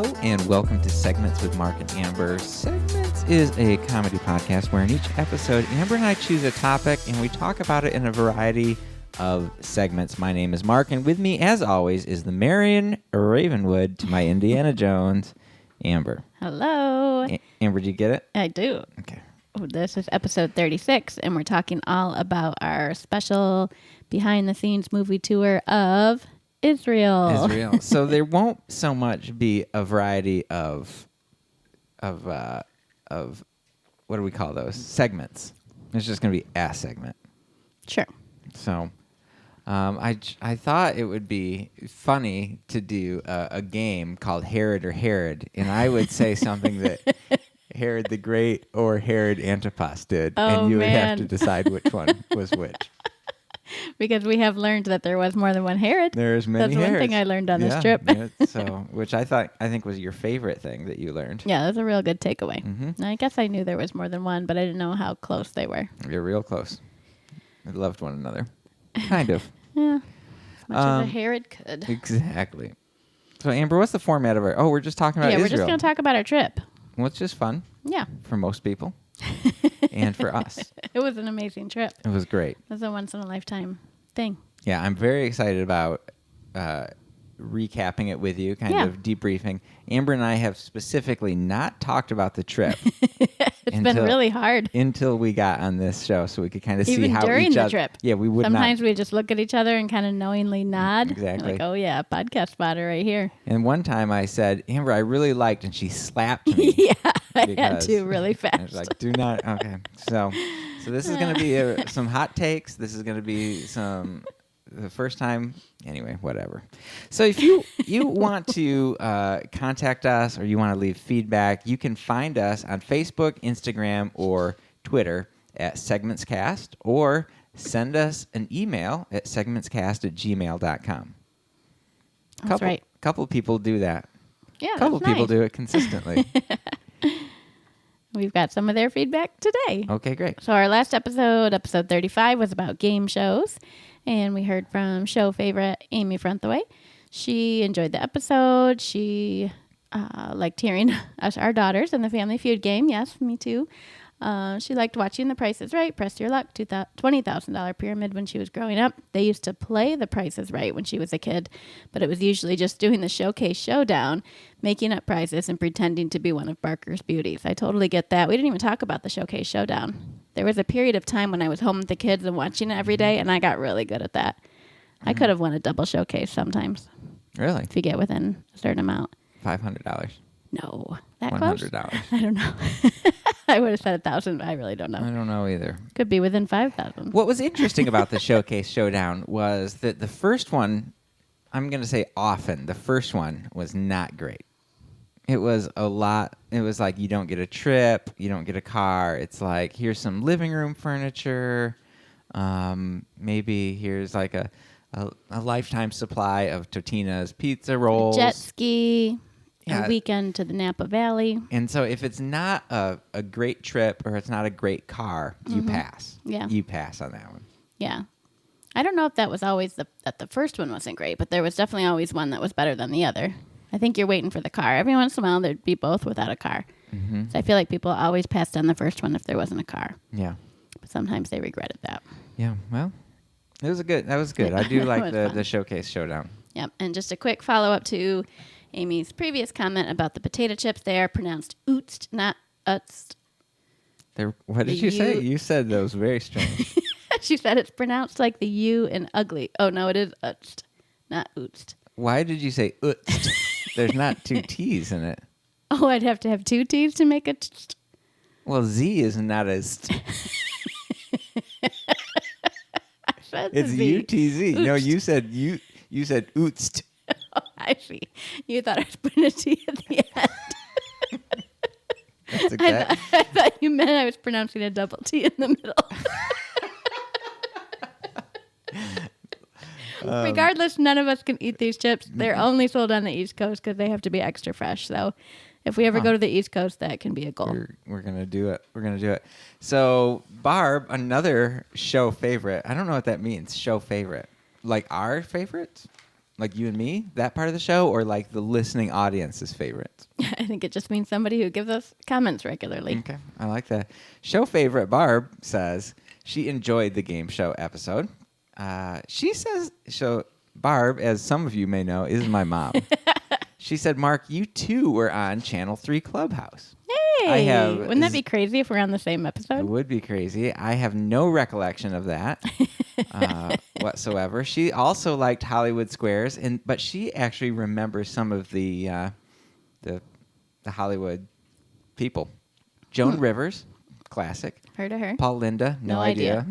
Hello and welcome to Segments with Mark and Amber. Segments is a comedy podcast where in each episode, Amber and I choose a topic and we talk about it in a variety of segments. My name is Mark, and with me, as always, is the Marion Ravenwood to my Indiana Jones, Amber. Hello. Amber, did you get it? I do. Okay. This is episode 36, and we're talking all about our special behind-the-scenes movie tour of Israel. So there won't so much be a variety of what do we call those? Segments. It's just going to be a segment. Sure. So I thought it would be funny to do a game called Herod or Herod, and I would say something that Herod the Great or Herod Antipas did, and you would have to decide which one was which. Because we have learned that there was more than one Herod. There's many That's Herods. one thing I learned on this trip. Which I think was your favorite thing that you learned. Yeah, that's a real good takeaway. Mm-hmm. I guess I knew there was more than one, but I didn't know how close they were. You're real close. They loved one another. Kind of. Yeah. As much as a Herod could. Exactly. So, Amber, what's the format of our... Oh, we're just talking about Israel. Yeah, we're just going to talk about our trip. Well, it's just fun. Yeah. For most people. And for us. It was an amazing trip. It was great. It was a once-in-a-lifetime thing. Yeah, I'm very excited about recapping it with you, kind of debriefing. Amber and I have specifically not talked about the trip. It's been really hard. Until we got on this show, so we could kind of see how during each the other... trip. Yeah, we would Sometimes we just look at each other and kind of knowingly nod. Exactly. Like, oh yeah, podcast spotter right here. And one time I said, Amber, I really liked, and she slapped me. Yeah, I had to really fast. I was like, do not... Okay. So this is going to be some hot takes. This is going to be some... The first time, anyway, whatever. So if you want to contact us or you want to leave feedback, you can find us on Facebook, Instagram, or Twitter at SegmentsCast, or send us an email at segmentscast@gmail.com. That's right. A couple people do that. Yeah, a couple people do it consistently. We've got some of their feedback today. Okay, great. So our last episode 35, was about game shows. And we heard from show favorite Amy Fronthaway. She enjoyed the episode. She liked hearing us, our daughters, in the Family Feud game. Yes, me too. She liked watching The Price is Right, Press Your Luck, $20,000 Pyramid when she was growing up. They used to play The Price is Right when she was a kid, but it was usually just doing the Showcase Showdown, making up prizes and pretending to be one of Barker's beauties. I totally get that. We didn't even talk about the Showcase Showdown. There was a period of time when I was home with the kids and watching it every day, and I got really good at that. I could have won a double showcase sometimes. Really? If you get within a certain amount. $500. No. That $100. close? I don't know. I would have said 1,000. I really don't know. I don't know either. Could be within 5,000. What was interesting about the Showcase Showdown was that the first one, I'm going to say often, the first one was not great. It was a lot. It was like you don't get a trip, you don't get a car. It's like, here's some living room furniture. Maybe here's like a lifetime supply of Totina's pizza rolls. A jet ski. A weekend to the Napa Valley. And so if it's not a great trip or it's not a great car, you pass. Yeah. You pass on that one. Yeah. I don't know if that was always that the first one wasn't great, but there was definitely always one that was better than the other. I think you're waiting for the car. Every once in a while, there'd be both without a car. Mm-hmm. So I feel like people always passed on the first one if there wasn't a car. Yeah. But sometimes they regretted that. Yeah. Well, that was good. I do like the Showcase Showdown. Yep. And just a quick follow-up to Amy's previous comment about the potato chips. They are pronounced ootst, not utst. What did you say? You said that was very strange. She said it's pronounced like the U in ugly. Oh, no, it is utst, not ootst. Why did you say utst? There's not two T's in it. Oh, I'd have to have two T's to make a tst. Well, Z is not as... It's U-T-Z. No, you said ootst. Oh, I see. You thought I was putting a T at the end. That's exactly. I thought you meant I was pronouncing a double T in the middle. Regardless, none of us can eat these chips. They're only sold on the East Coast because they have to be extra fresh. So if we ever go to the East Coast, that can be a goal. We're going to do it. So, Barb, another show favorite. I don't know what that means, show favorite. Like our favorites? like you and me, that part of the show, or like the listening audience's favorite? I think it just means somebody who gives us comments regularly. Okay, I like that. Show favorite Barb says she enjoyed the game show episode. She says, so Barb, as some of you may know, is my mom. She said, Mark, you too were on Channel 3 Clubhouse. Hey, wouldn't that be crazy if we're on the same It episode? would be crazy. I have no recollection of that whatsoever. She also liked Hollywood Squares, but she actually remembers some of the Hollywood people. Joan Rivers, classic. Heard of her? Paul Linda, no idea.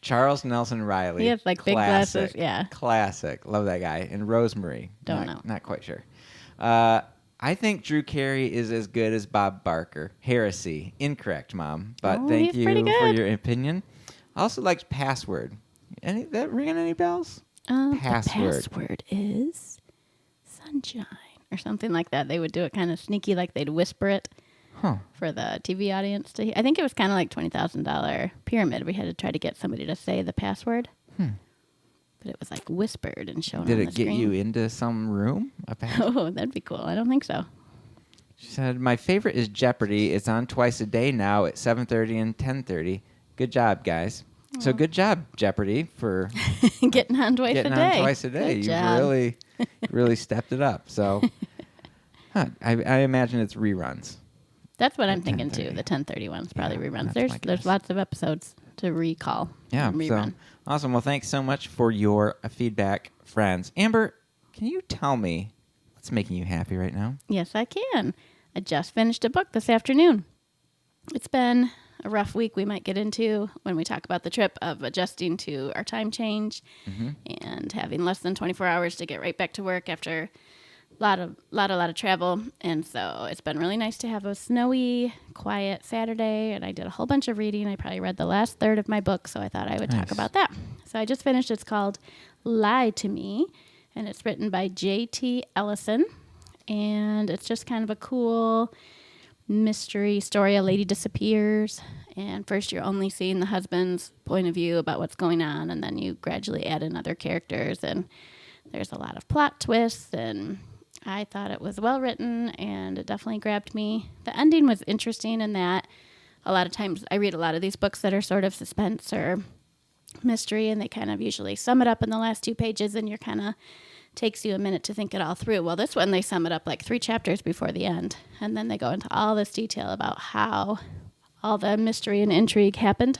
Charles Nelson Riley. He has like big glasses. Yeah. Classic. Love that guy. And Rosemary. Don't know. Not quite sure. I think Drew Carey is as good as Bob Barker. Heresy. Incorrect, Mom. But thank he's pretty you good. for your opinion. I also liked Password. That ringing any bells? Password. The password is sunshine or something like that. They would do it kind of sneaky, like they'd whisper it for the TV audience to hear. I think it was kind of like $20,000 pyramid. We had to try to get somebody to say the password. But it was like whispered and shown on the screen. Did it get you into some room? Oh, that'd be cool. I don't think so. She said, my favorite is Jeopardy. It's on twice a day now at 7:30 and 10:30. Good job, guys. Aww. So good job, Jeopardy, for getting on twice a day. Getting on twice a day. You really stepped it up. So I imagine it's reruns. That's what I'm thinking, too. The 10:30 one's probably reruns. There's lots of episodes to recall. Yeah, rerun. So awesome. Well, thanks so much for your feedback, friends. Amber, can you tell me what's making you happy right now? Yes, I can. I just finished a book this afternoon. It's been a rough week we might get into when we talk about the trip of adjusting to our time change and having less than 24 hours to get right back to work after a lot of travel. And so it's been really nice to have a snowy, quiet Saturday, and I did a whole bunch of reading. I probably read the last third of my book, so I thought I would talk about that. So I just finished. It's called Lie to Me, and it's written by J.T. Ellison, and it's just kind of a cool mystery story. A lady disappears, and first you're only seeing the husband's point of view about what's going on, and then you gradually add in other characters, and there's a lot of plot twists, and I thought it was well written, and it definitely grabbed me. The ending was interesting in that a lot of times I read a lot of these books that are sort of suspense or mystery, and they kind of usually sum it up in the last 2 pages, and you're kind of takes you a minute to think it all through. Well, this one, they sum it up like 3 chapters before the end, and then they go into all this detail about how all the mystery and intrigue happened.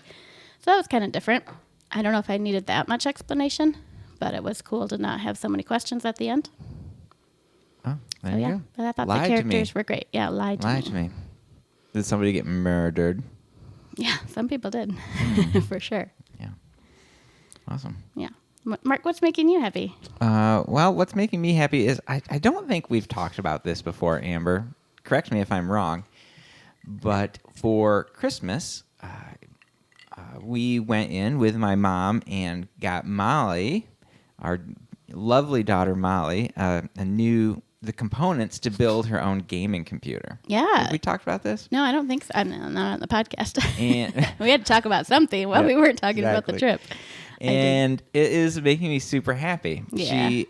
So that was kind of different. I don't know if I needed that much explanation, but it was cool to not have so many questions at the end. Oh, there you go. But I thought the characters were great. Yeah, lied to me. Did somebody get murdered? Yeah, some people did, for sure. Yeah. Awesome. Yeah. Mark, what's making you happy? Well, what's making me happy is I don't think we've talked about this before, Amber. Correct me if I'm wrong. But for Christmas, we went in with my mom and got Molly, our lovely daughter Molly, the components to build her own gaming computer. Yeah. Have we talked about this? No, I don't think so. I'm not on the podcast. And we had to talk about something while we weren't talking about the trip. And it is making me super happy. Yeah. She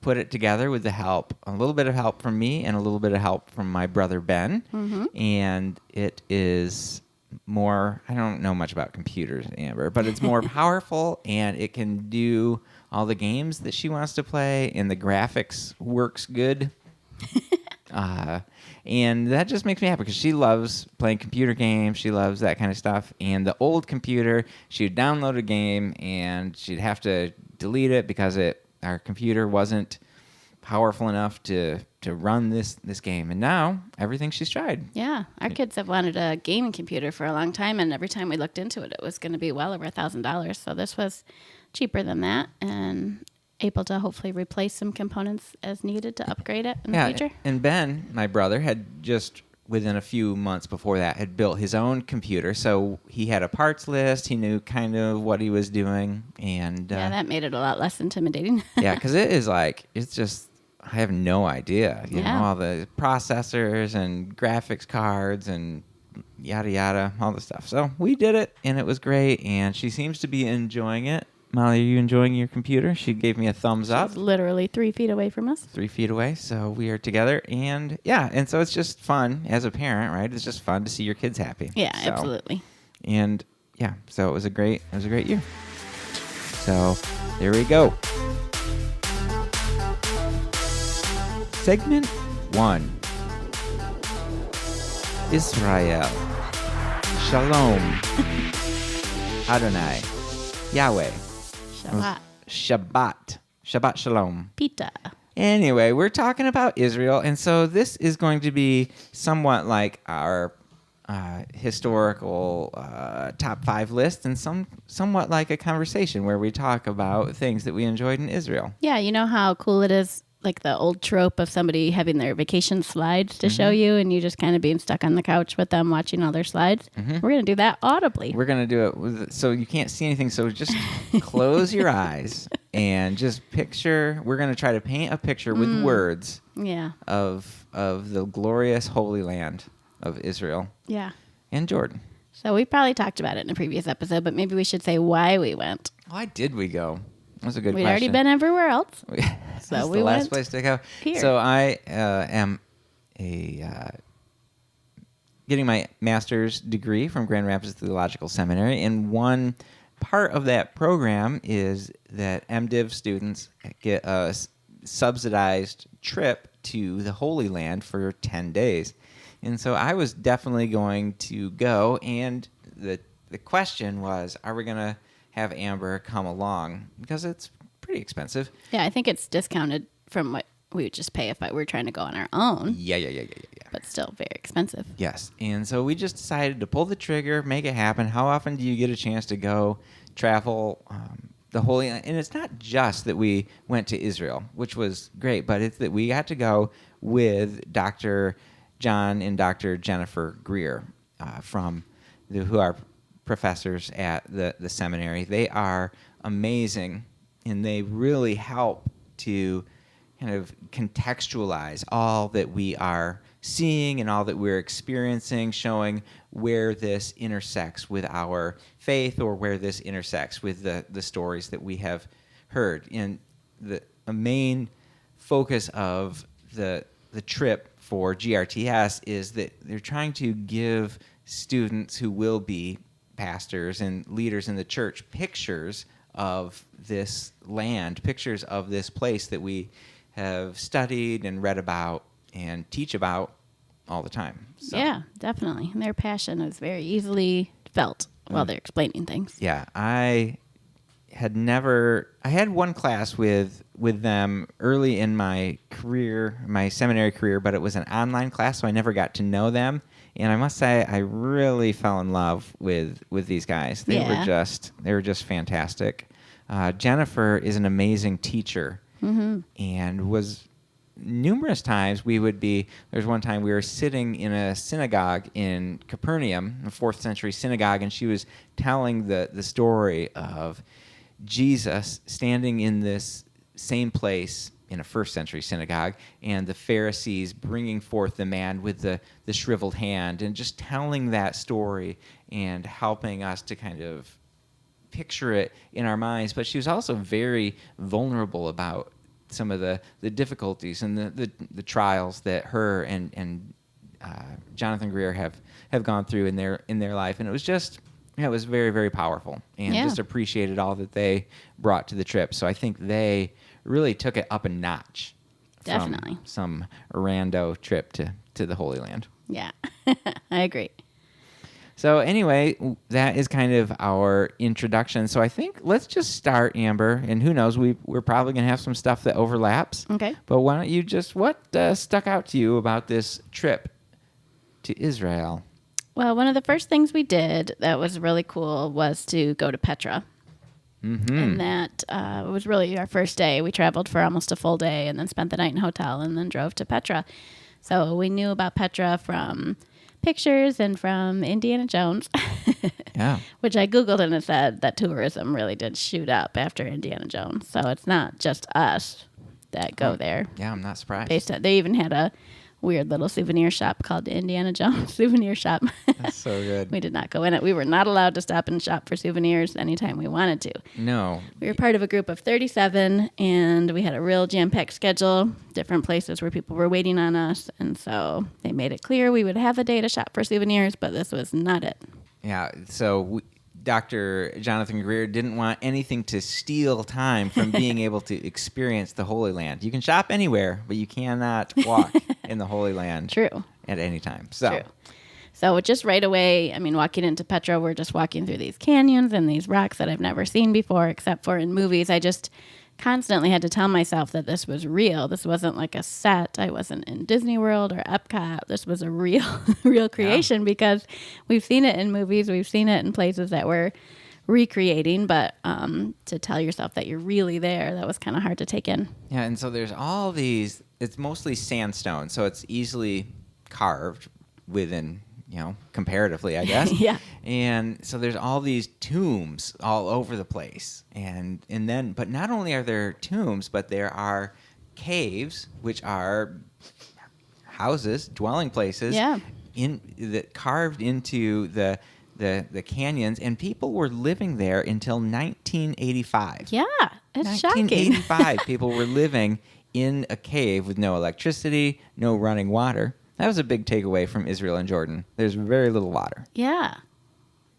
put it together with a little bit of help from me and a little bit of help from my brother Ben. Mm-hmm. And it is more, I don't know much about computers, Amber, but it's more powerful, and it can do all the games that she wants to play, and the graphics works good. And that just makes me happy because she loves playing computer games. She loves that kind of stuff. And the old computer, she would download a game and she'd have to delete it because our computer wasn't powerful enough to run this game. And now everything she's tried. Yeah, our kids have wanted a gaming computer for a long time, and every time we looked into it, it was going to be well over $1,000. So this was cheaper than that, and able to hopefully replace some components as needed to upgrade it in the future. And Ben, my brother, had just within a few months before that had built his own computer, so he had a parts list. He knew kind of what he was doing, and that made it a lot less intimidating. Yeah, because it's just I have no idea. You know, all the processors and graphics cards and yada yada, all the stuff. So we did it, and it was great, and she seems to be enjoying it. Molly, are you enjoying your computer? She gave me a thumbs up. She's literally 3 feet away from us. 3 feet away, so we are together, and yeah, and so it's just fun as a parent, right? It's just fun to see your kids happy. Yeah, So, absolutely. And yeah, so it was a great year. So there we go. Segment 1. Israel. Shalom. Adonai. Yahweh. Shabbat. Shabbat Shalom. Pita. Anyway, we're talking about Israel, and so this is going to be somewhat like our historical top 5 list, and somewhat like a conversation where we talk about things that we enjoyed in Israel. Yeah, you know how cool it is, like the old trope of somebody having their vacation slides to show you, and you just kind of being stuck on the couch with them watching all their slides? We're going to do that audibly. We're going to do it so you can't see anything, so just close your eyes and just picture. We're going to try to paint a picture with words of the glorious Holy Land of Israel. Yeah. And Jordan. So we probably talked about it in a previous episode, but maybe we should say why we went. Why did we go? That was a good We'd question. already been everywhere else. So we the last went place to go. here. So I am getting my master's degree from Grand Rapids Theological Seminary, and one part of that program is that MDiv students get a subsidized trip to the Holy Land for 10 days. And so I was definitely going to go, and the question was, are we going to have Amber come along? Because it's pretty expensive. Yeah, I think it's discounted from what we would just pay if we were trying to go on our own. Yeah. But still very expensive. Yes. And so we just decided to pull the trigger, make it happen. How often do you get a chance to go travel the Holy Land? And it's not just that we went to Israel, which was great, but it's that we got to go with Dr. John and Dr. Jennifer Greer who are professors at the seminary. They are amazing, and they really help to kind of contextualize all that we are seeing and all that we're experiencing, showing where this intersects with our faith or where this intersects with the stories that we have heard. And a main focus of the trip for GRTS is that they're trying to give students who will be pastors and leaders in the church pictures of this land, pictures of this place that we have studied and read about and teach about all the time. So, yeah, definitely. And their passion is very easily felt while they're explaining things. Yeah, I had one class with them early in my career, my seminary career, but it was an online class, so I never got to know them. And I must say, I really fell in love with these guys. They were just fantastic. Jennifer is an amazing teacher, and was numerous times there's one time we were sitting in a synagogue in Capernaum, a 4th century synagogue, and she was telling the story of Jesus standing in this same place in a 1st century synagogue, and the Pharisees bringing forth the man with the shriveled hand, and just telling that story and helping us to kind of picture it in our minds. But she was also very vulnerable about some of the difficulties and the trials that her and Jonathan Greer have gone through in their life. And it was just, it was very, very powerful, and just appreciated all that they brought to the trip. So I think they really took it up a notch. Definitely. From some rando trip to the Holy Land. Yeah, I agree. So anyway, that is kind of our introduction. So I think let's just start, Amber, and who knows, we're probably going to have some stuff that overlaps. Okay. But why don't you what stuck out to you about this trip to Israel? Well, one of the first things we did that was really cool was to go to Petra. Mm-hmm. And that was really our first day. We traveled for almost a full day and then spent the night in a hotel and then drove to Petra. So we knew about Petra from pictures and from Indiana Jones. Yeah. Which I Googled, and it said that tourism really did shoot up after Indiana Jones. So it's not just us that go there. Yeah, I'm not surprised. They even had weird little souvenir shop called the Indiana Jones Souvenir Shop. That's so good. We did not go in it. We were not allowed to stop and shop for souvenirs anytime we wanted to. No. We were part of a group of 37, and we had a real jam-packed schedule, different places where people were waiting on us. And so they made it clear we would have a day to shop for souvenirs, but this was not it. Yeah, so Dr. Jonathan Greer didn't want anything to steal time from being able to experience the Holy Land. You can shop anywhere, but you cannot walk in the Holy Land True. at any time. So. True. So just right away, I mean, walking into Petra, we're just walking through these canyons and these rocks that I've never seen before, except for in movies. I just constantly had to tell myself that this was real. This wasn't like a set. I wasn't in Disney World or Epcot. This was a real creation because we've seen it in movies. We've seen it in places that we're recreating, but to tell yourself that you're really there, that was kind of hard to take in. Yeah, and so there's all these, it's mostly sandstone, so it's easily carved within, comparatively, I guess. Yeah. And so there's all these tombs all over the place. And then, but not only are there tombs, but there are caves, which are houses, dwelling places, that carved into the canyons, and people were living there until 1985. Yeah, it's shocking. 1985, people were living in a cave with no electricity, no running water. That was a big takeaway from Israel and Jordan. There's very little water. Yeah.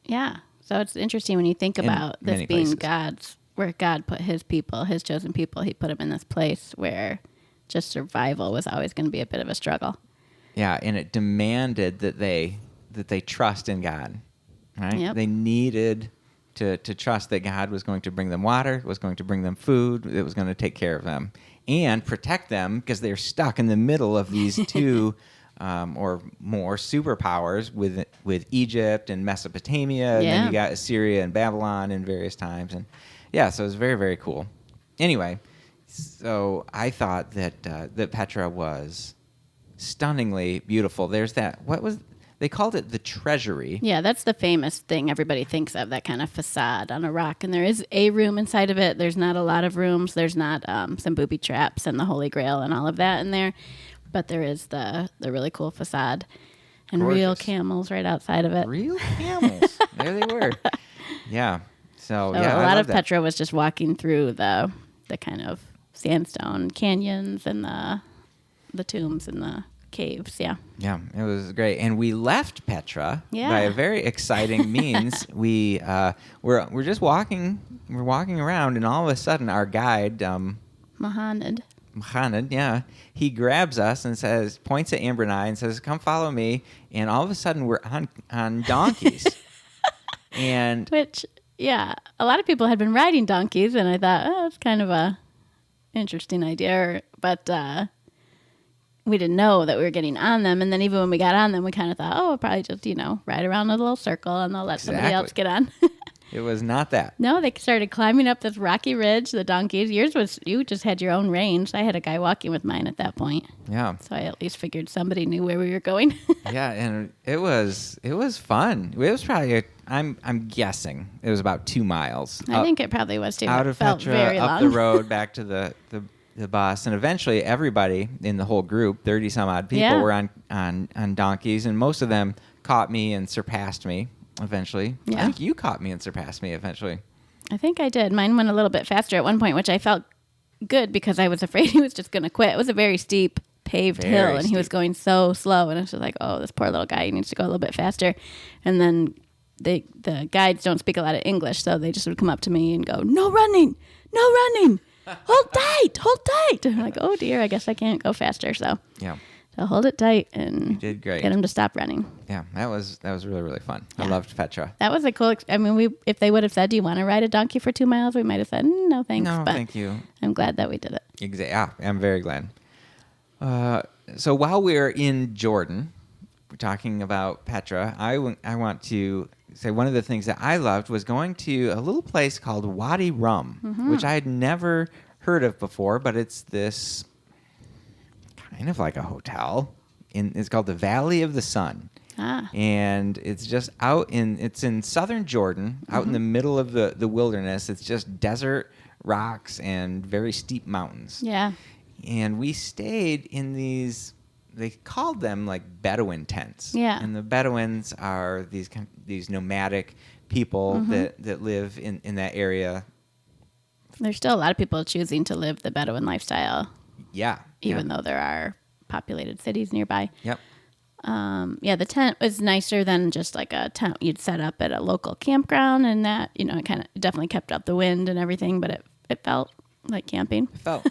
Yeah. So it's interesting when you think about this being places. God's, where God put his people, his chosen people, he put them in this place where just survival was always going to be a bit of a struggle. Yeah, and it demanded that they trust in God. Right? Yep. They needed to trust that God was going to bring them water, was going to bring them food, that was going to take care of them and protect them because they're stuck in the middle of these two or more superpowers with Egypt and Mesopotamia, and then you got Assyria and Babylon in various times, and so it was very, very cool. Anyway, so I thought that Petra was stunningly beautiful. There's that. They called it the treasury. Yeah, that's the famous thing everybody thinks of, that kind of facade on a rock. And there is a room inside of it. There's not a lot of rooms. There's not some booby traps and the Holy Grail and all of that in there. But there is the really cool facade and Gorgeous. real camels right outside of it. Real camels. There they were. Yeah. So a lot of Petra was just walking through the kind of sandstone canyons and the tombs and the caves. Yeah, it was great, and we left Petra by a very exciting means. We're just walking. We're walking around, and all of a sudden, our guide, Mohammed, he grabs us and points at Amber and I, and says, "Come follow me." And all of a sudden, we're on donkeys, and which a lot of people had been riding donkeys, and I thought, it's kind of a interesting idea, but we didn't know that we were getting on them. And then even when we got on them, we kind of thought, we'll probably just, ride around in a little circle and they'll let somebody else get on. It was not that. No, they started climbing up this rocky ridge, the donkeys. You just had your own reins. I had a guy walking with mine at that point. Yeah. So I at least figured somebody knew where we were going. Yeah, and it was fun. It was probably, I'm guessing, it was about 2 miles. I think it probably was too. Out it of felt Petra, very up long. the road, back to the bus, and eventually everybody in the whole group, 30 some odd people, were on donkeys, and most of them caught me and surpassed me eventually. Yeah. I think you caught me and surpassed me eventually. I think I did. Mine went a little bit faster at one point, which I felt good because I was afraid he was just going to quit. It was a very steep paved hill, and he was going so slow, and I was just like, this poor little guy, he needs to go a little bit faster. And then the guides don't speak a lot of English, so they just would come up to me and go, no running, hold tight. And I'm like, oh dear, I guess I can't go faster. So hold it tight and you did great. Get him to stop running. Yeah, that was really, really fun. I loved Petra. That was a cool. If they would have said, do you want to ride a donkey for 2 miles? We might have said, no, thanks. No, but thank you. I'm glad that we did it. Exactly. Yeah, I'm very glad. So while we're in Jordan, we're talking about Petra, I want to say one of the things that I loved was going to a little place called Wadi Rum, which I had never heard of before, but it's this kind of like a hotel. It's called the Valley of the Sun. And it's just it's in southern Jordan, out in the middle of the wilderness. It's just desert, rocks, and very steep mountains. Yeah. And we stayed in these they called them like Bedouin tents. Yeah. And the Bedouins are these nomadic people that live in that area. There's still a lot of people choosing to live the Bedouin lifestyle. Yeah. Even though there are populated cities nearby. Yep. The tent was nicer than just like a tent you'd set up at a local campground, and that, it definitely kept out the wind and everything, but it felt like camping.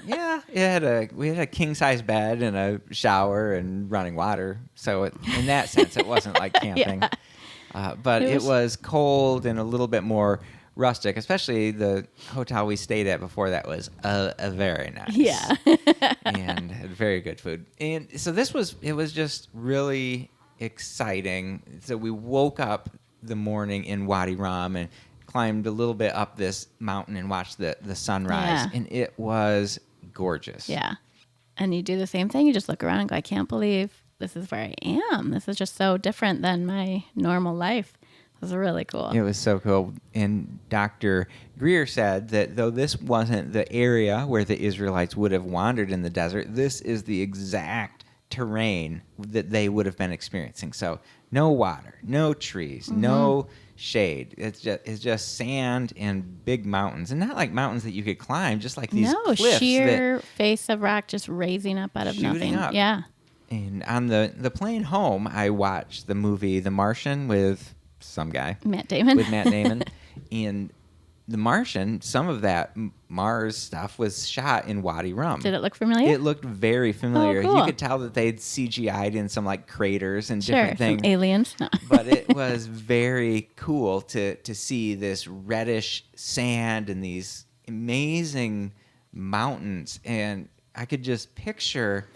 We had a king size bed and a shower and running water. So in that sense, it wasn't like camping. But it was cold and a little bit more rustic, especially the hotel we stayed at before that was a very nice. Yeah. And had very good food. And so it was just really exciting. So we woke up the morning in Wadi Rum and climbed a little bit up this mountain and watched the sunrise. Yeah. And it was gorgeous. Yeah. And you do the same thing. You just look around and go, I can't believe this is where I am. This is just so different than my normal life. It was really cool. It was so cool. And Dr. Greer said that though this wasn't the area where the Israelites would have wandered in the desert, this is the exact terrain that they would have been experiencing. So no water, no trees, no shade. It's just sand and big mountains. And not like mountains that you could climb, just like these cliffs. Sheer face of rock just raising up out of nothing. Up. Yeah. And on the plane home, I watched the movie The Martian with some guy. Matt Damon. And The Martian, some of that Mars stuff was shot in Wadi Rum. Did it look familiar? It looked very familiar. Oh, cool. You could tell that they'd CGI'd in some like craters and different things. Some aliens. No. But it was very cool to see this reddish sand and these amazing mountains. And I could just picture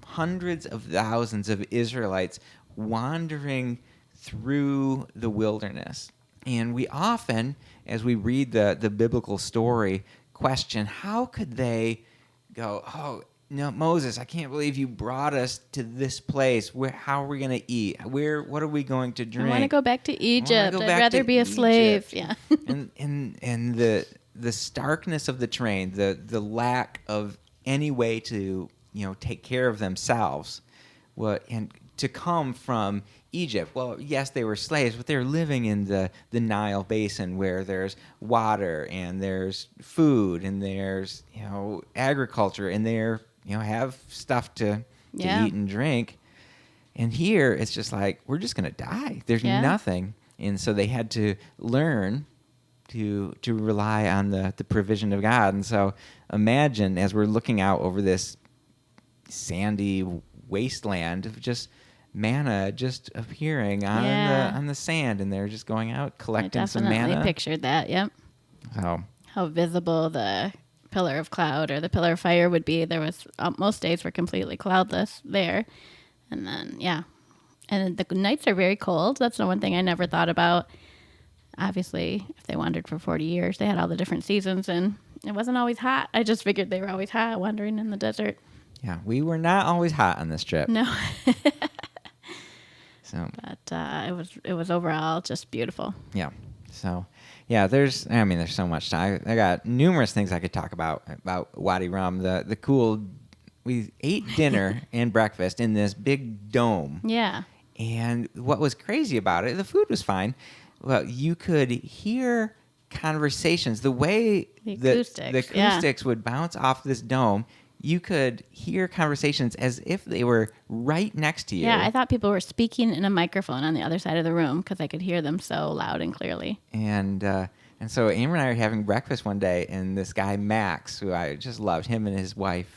hundreds of thousands of Israelites wandering through the wilderness. And we often, as we read the biblical story, question, how could they go, oh, no, Moses, I can't believe you brought us to this place. How are we going to eat? What are we going to drink? I want to go back to Egypt. I'd rather be a Egypt. slave. Yeah. and the starkness of the terrain, the lack of any way to take care of themselves, and to come from Egypt. Well, yes, they were slaves, but they were living in the Nile Basin where there's water and there's food and there's agriculture and they're have stuff to eat and drink. And here it's just like we're just gonna die. There's nothing, and so they had to learn to rely on the provision of God. And so imagine as we're looking out over this sandy wasteland of just manna just appearing on the sand, and they're just going out collecting some manna. I definitely pictured that. Yep. Oh. How visible the pillar of cloud or the pillar of fire would be. There was most days were completely cloudless there, and then and the nights are very cold. That's the one thing I never thought about. Obviously, if they wandered for 40 years, they had all the different seasons, and it wasn't always hot. I just figured they were always hot wandering in the desert. Yeah, we were not always hot on this trip. No. But it was overall just beautiful. Yeah. So there's so much time. I got numerous things I could talk about Wadi Rum. The cool, we ate dinner and breakfast in this big dome. Yeah. And what was crazy about it, the food was fine. Well, you could hear conversations. The way the acoustics would bounce off this dome, you could hear conversations as if they were right next to you. Yeah, I thought people were speaking in a microphone on the other side of the room because I could hear them so loud and clearly. And so Amber and I are having breakfast one day, and this guy, Max, who I just loved, him and his wife,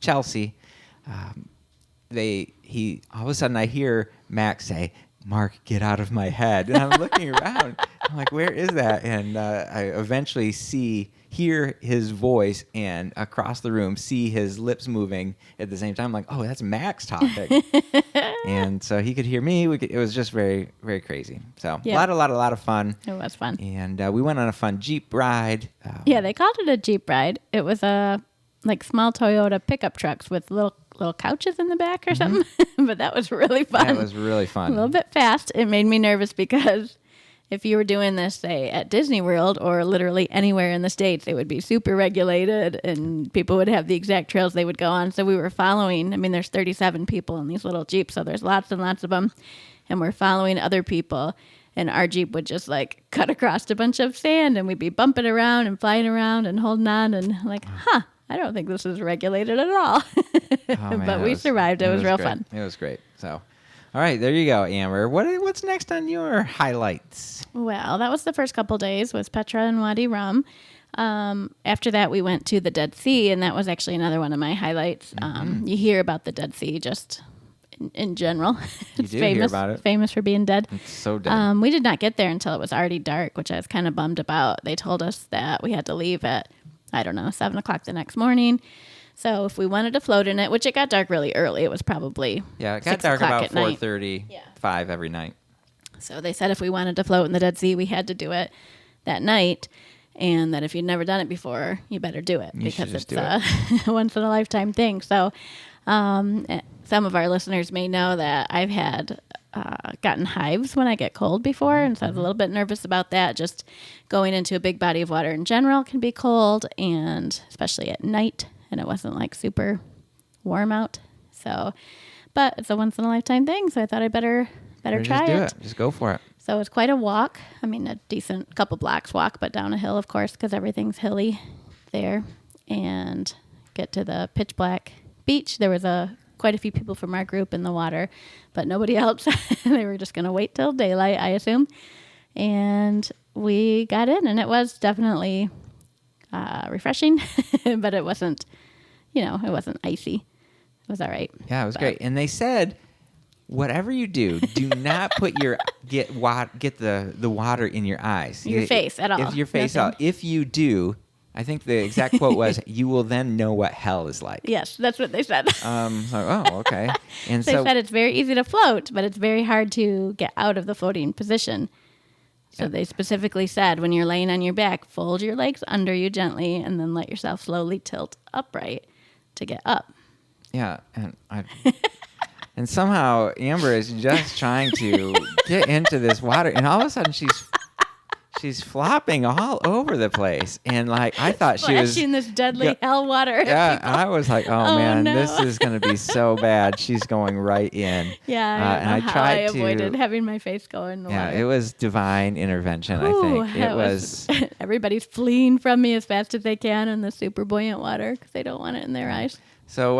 Chelsea, he all of a sudden I hear Max say, "Mark, get out of my head." And I'm looking around. I'm like, where is that? And I eventually hear his voice, and across the room see his lips moving at the same time. I'm like, oh, that's Max talking. And so he could hear me. It was just very, very crazy. So a lot of fun. It was fun. And we went on a fun Jeep ride. They called it a Jeep ride. It was small Toyota pickup trucks with little couches in the back or something. But that was really fun. That was really fun. A little bit fast. It made me nervous because if you were doing this, say, at Disney World or literally anywhere in the States, it would be super regulated and people would have the exact trails they would go on. So we were following, I mean, there's 37 people in these little Jeeps, so there's lots and lots of them. And we're following other people. And our Jeep would just like cut across a bunch of sand and we'd be bumping around and flying around and holding on and like, I don't think this is regulated at all. Oh, man, but we survived. It was real great. fun. It was great. So, all right, there you go, Amber. What's next on your highlights? Well, that was the first couple days was Petra and Wadi Rum. After that, we went to the Dead Sea, and that was actually another one of my highlights. You hear about the Dead Sea just in general. It's You do famous, hear about it. famous for being dead. It's so dead. We did not get there until it was already dark, which I was kind of bummed about. They told us that we had to leave at, 7 o'clock the next morning. So if we wanted to float in it, which it got dark really early, it was probably It got 6 dark o'clock about at night. 4:30, 5 every night. So they said if we wanted to float in the Dead Sea, we had to do it that night. And that if you'd never done it before, you better do it because it's a once in a lifetime thing. So some of our listeners may know that I've had gotten hives when I get cold before. And so I was a little bit nervous about that. Just going into a big body of water in general can be cold, and especially at night. And it wasn't like super warm out. So, but it's a once in a lifetime thing. So I thought I better try just do it. Just go for it. So it's quite a walk. I mean, a decent couple blocks walk, but down a hill, of course, because everything's hilly there. And get to the pitch black beach. There was quite a few people from our group in the water, but nobody else. They were just going to wait till daylight, I assume. And we got in, and it was definitely refreshing, but it wasn't, it wasn't icy. It was all right. Yeah, it was great. And they said, whatever you do not put get the water in your eyes. Your face at all. If your face out. If you do, I think the exact quote was, "You will then know what hell is like." Yes, that's what they said. Okay. And they said it's very easy to float, but it's very hard to get out of the floating position. So they specifically said, when you're laying on your back, fold your legs under you gently, and then let yourself slowly tilt upright to get up. Yeah, and somehow Amber is just trying to get into this water, and all of a sudden she's flopping all over the place, and like I thought she was splashing this deadly hell water. Yeah, I was like, oh man, no. this is going to be so bad. She's going right in. Yeah, and I tried to avoided having my face go in the water. Yeah, it was divine intervention. I think it was. Everybody's fleeing from me as fast as they can in the super buoyant water because they don't want it in their eyes. So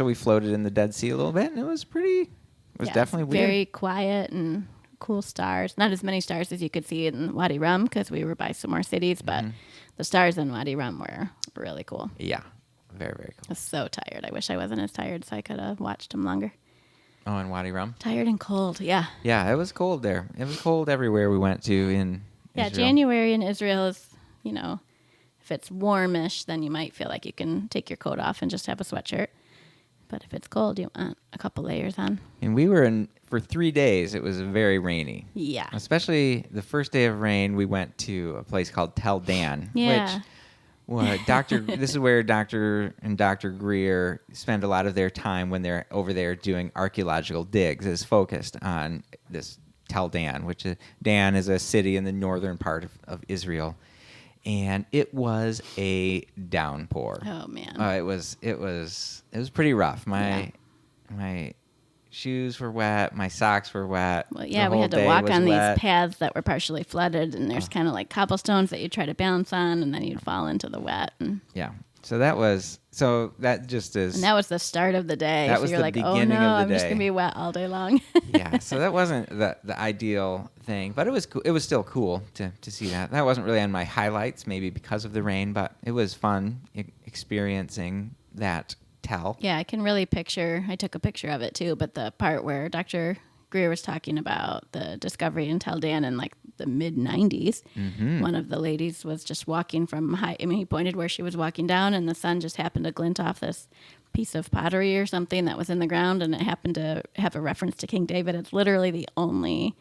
we floated in the Dead Sea a little bit, and it was pretty. It was definitely weird. Very quiet and cool stars. Not as many stars as you could see in Wadi Rum because we were by some more cities, but the stars in Wadi Rum were really cool. Yeah, very, very cool. I was so tired. I wish I wasn't as tired so I could have watched them longer. Oh, in Wadi Rum? Tired and cold, yeah. Yeah, it was cold there. It was cold everywhere we went to in Israel. January in Israel is, if it's warmish, then you might feel like you can take your coat off and just have a sweatshirt. But if it's cold, you want a couple layers on. And we were for 3 days, it was very rainy. Yeah. Especially the first day of rain, we went to a place called Tel Dan. Yeah. This is where Dr. Greer spend a lot of their time when they're over there doing archaeological digs, is focused on this Tel Dan, which Dan is a city in the northern part of Israel. And it was a downpour. Oh man. It was pretty rough. My shoes were wet. My socks were wet. Well, yeah, we had to walk on these paths that were partially flooded, and there's kind of like cobblestones that you try to balance on, and then you'd fall into the wet. Yeah. And that was the start of the day. That so was you're the like, beginning oh no, of the I'm just day. gonna be wet all day long. Yeah, so that wasn't the ideal thing, but it was cool. It was still cool to see that. That wasn't really on my highlights, maybe because of the rain, but it was fun experiencing that tell. Yeah, I can really picture. I took a picture of it too, but the part where Dr. Greer was talking about the discovery in Tel Dan in like the mid 90s. Mm-hmm. One of the ladies was just walking from he pointed where she was walking down, and the sun just happened to glint off this piece of pottery or something that was in the ground, and it happened to have a reference to King David. It's literally the only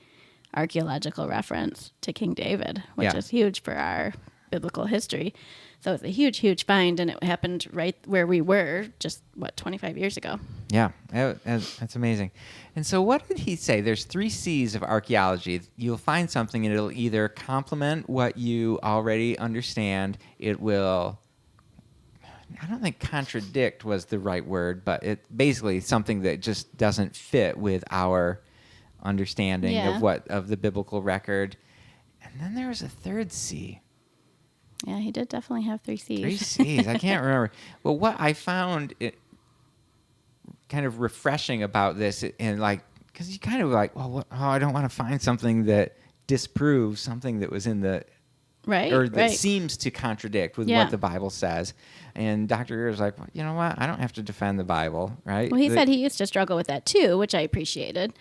archaeological reference to King David, which is huge for our biblical history. So it's a huge, huge find, and it happened right where we were just, 25 years ago. Yeah, that's amazing. And so what did he say? There's 3 C's of archaeology. You'll find something, and it'll either complement what you already understand. It will, I don't think contradict was the right word, but it basically something that just doesn't fit with our understanding of the biblical record. And then there was a 3rd C. Yeah, he did definitely have 3 C's. 3 C's. I can't remember. Well, what I found it kind of refreshing about this, and like, because you kind of like, well, I don't want to find something that disproves something that was in the right, or that right. seems to contradict with what the Bible says. And Dr. Greer was like, well, you know what? I don't have to defend the Bible, right? Well, he said he used to struggle with that too, which I appreciated.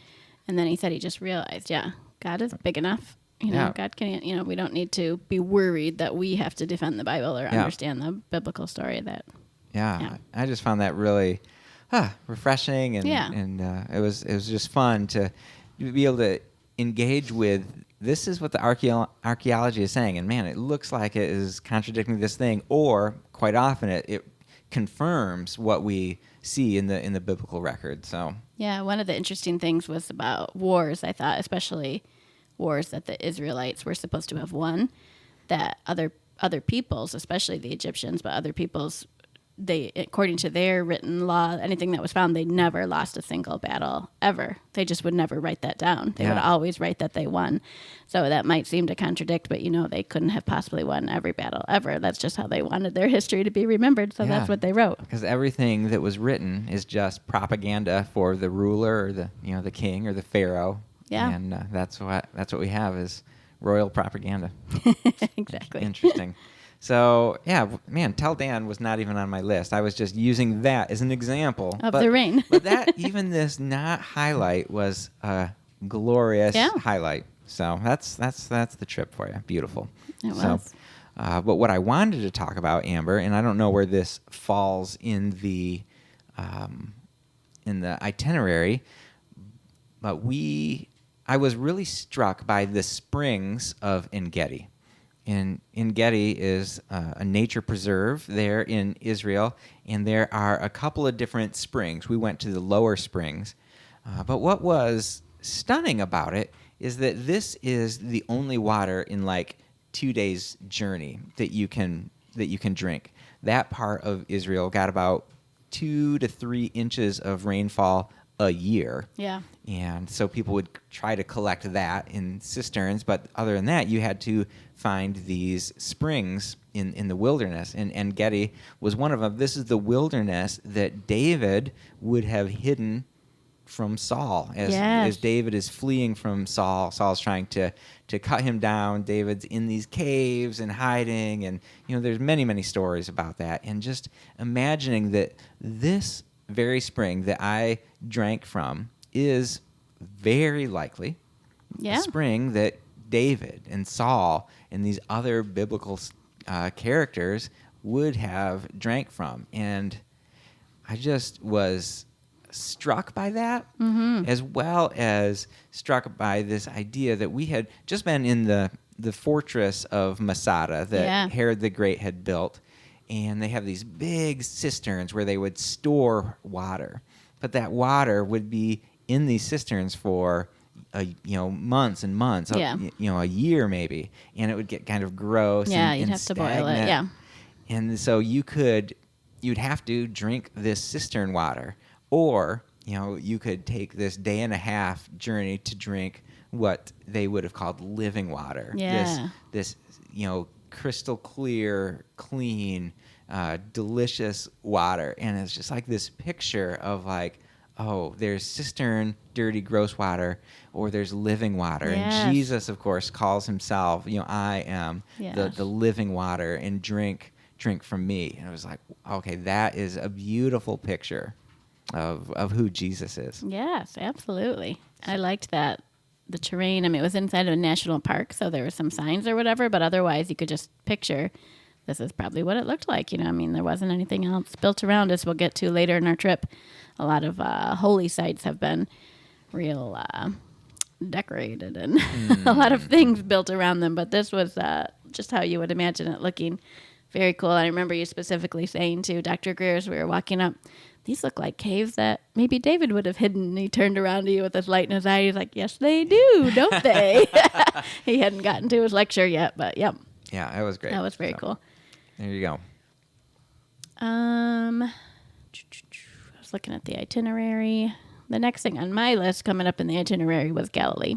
And then he said he just realized, God is big enough. God can, we don't need to be worried that we have to defend the Bible or understand the biblical story. I just found that really refreshing, and it was just fun to be able to engage with. This is what the archaeology is saying, and man, it looks like it is contradicting this thing, or quite often it confirms what we see in the biblical record. So one of the interesting things was about wars. I thought, especially wars that the Israelites were supposed to have won, that other peoples, especially the Egyptians, but other peoples, they, according to their written law, anything that was found, they never lost a single battle ever. They just would never write that down. They would always write that they won. So that might seem to contradict, but they couldn't have possibly won every battle ever. That's just how they wanted their history to be remembered. So that's what they wrote. Because everything that was written is just propaganda for the ruler or the king or the pharaoh. Yeah. And that's what we have is royal propaganda. Exactly. Interesting. So, man, Tell Dan was not even on my list. I was just using that as an example. Of the rain. But even this not highlight was a glorious highlight. So that's the trip for you. Beautiful. It was. But what I wanted to talk about, Amber, and I don't know where this falls in the itinerary, but I was really struck by the springs of En-Gedi. And En-Gedi is a nature preserve there in Israel, and there are a couple of different springs. We went to the lower springs. But what was stunning about it is that this is the only water in like 2 days' journey that you can drink. That part of Israel got about 2 to 3 inches of rainfall a year. Yeah. And so people would try to collect that in cisterns, but other than that, you had to find these springs in the wilderness. And En-Gedi was one of them. This is the wilderness that David would have hidden from Saul. As David is fleeing from Saul, Saul's trying to cut him down. David's in these caves and hiding. And, there's many, many stories about that. And just imagining that this very spring that I drank from is very likely a spring that David and Saul and these other biblical characters would have drank from. And I just was struck by that, as well as struck by this idea that we had just been in the fortress of Masada that Herod the Great had built. And they have these big cisterns where they would store water. But that water would be in these cisterns for months and months, a year maybe. And it would get kind of gross and you'd have stagnant. to boil it, yeah. And so you'd have to drink this cistern water. Or, you could take this day and a half journey to drink what they would have called living water. Yeah. This crystal clear, clean, delicious water. And it's just like this picture of like, oh, there's cistern, dirty, gross water, or there's living water. Yes. And Jesus, of course, calls himself, I am the living water, and drink from me. And it was like, okay, that is a beautiful picture of who Jesus is. Yes, absolutely. I liked that. The terrain, it was inside of a national park, so there were some signs or whatever, but otherwise you could just picture this is probably what it looked like. There wasn't anything else built around us. We'll get to later in our trip. A lot of holy sites have been real decorated and a lot of things built around them, but this was just how you would imagine it looking. Very cool. I remember you specifically saying to Dr. Greer as we were walking up, these look like caves that maybe David would have hidden. And he turned around to you with this light in his eye. He's like, yes, they do, don't they? He hadn't gotten to his lecture yet, but yep. Yeah, that was great. That was very cool. There you go. I was looking at the itinerary. The next thing on my list coming up in the itinerary was Galilee.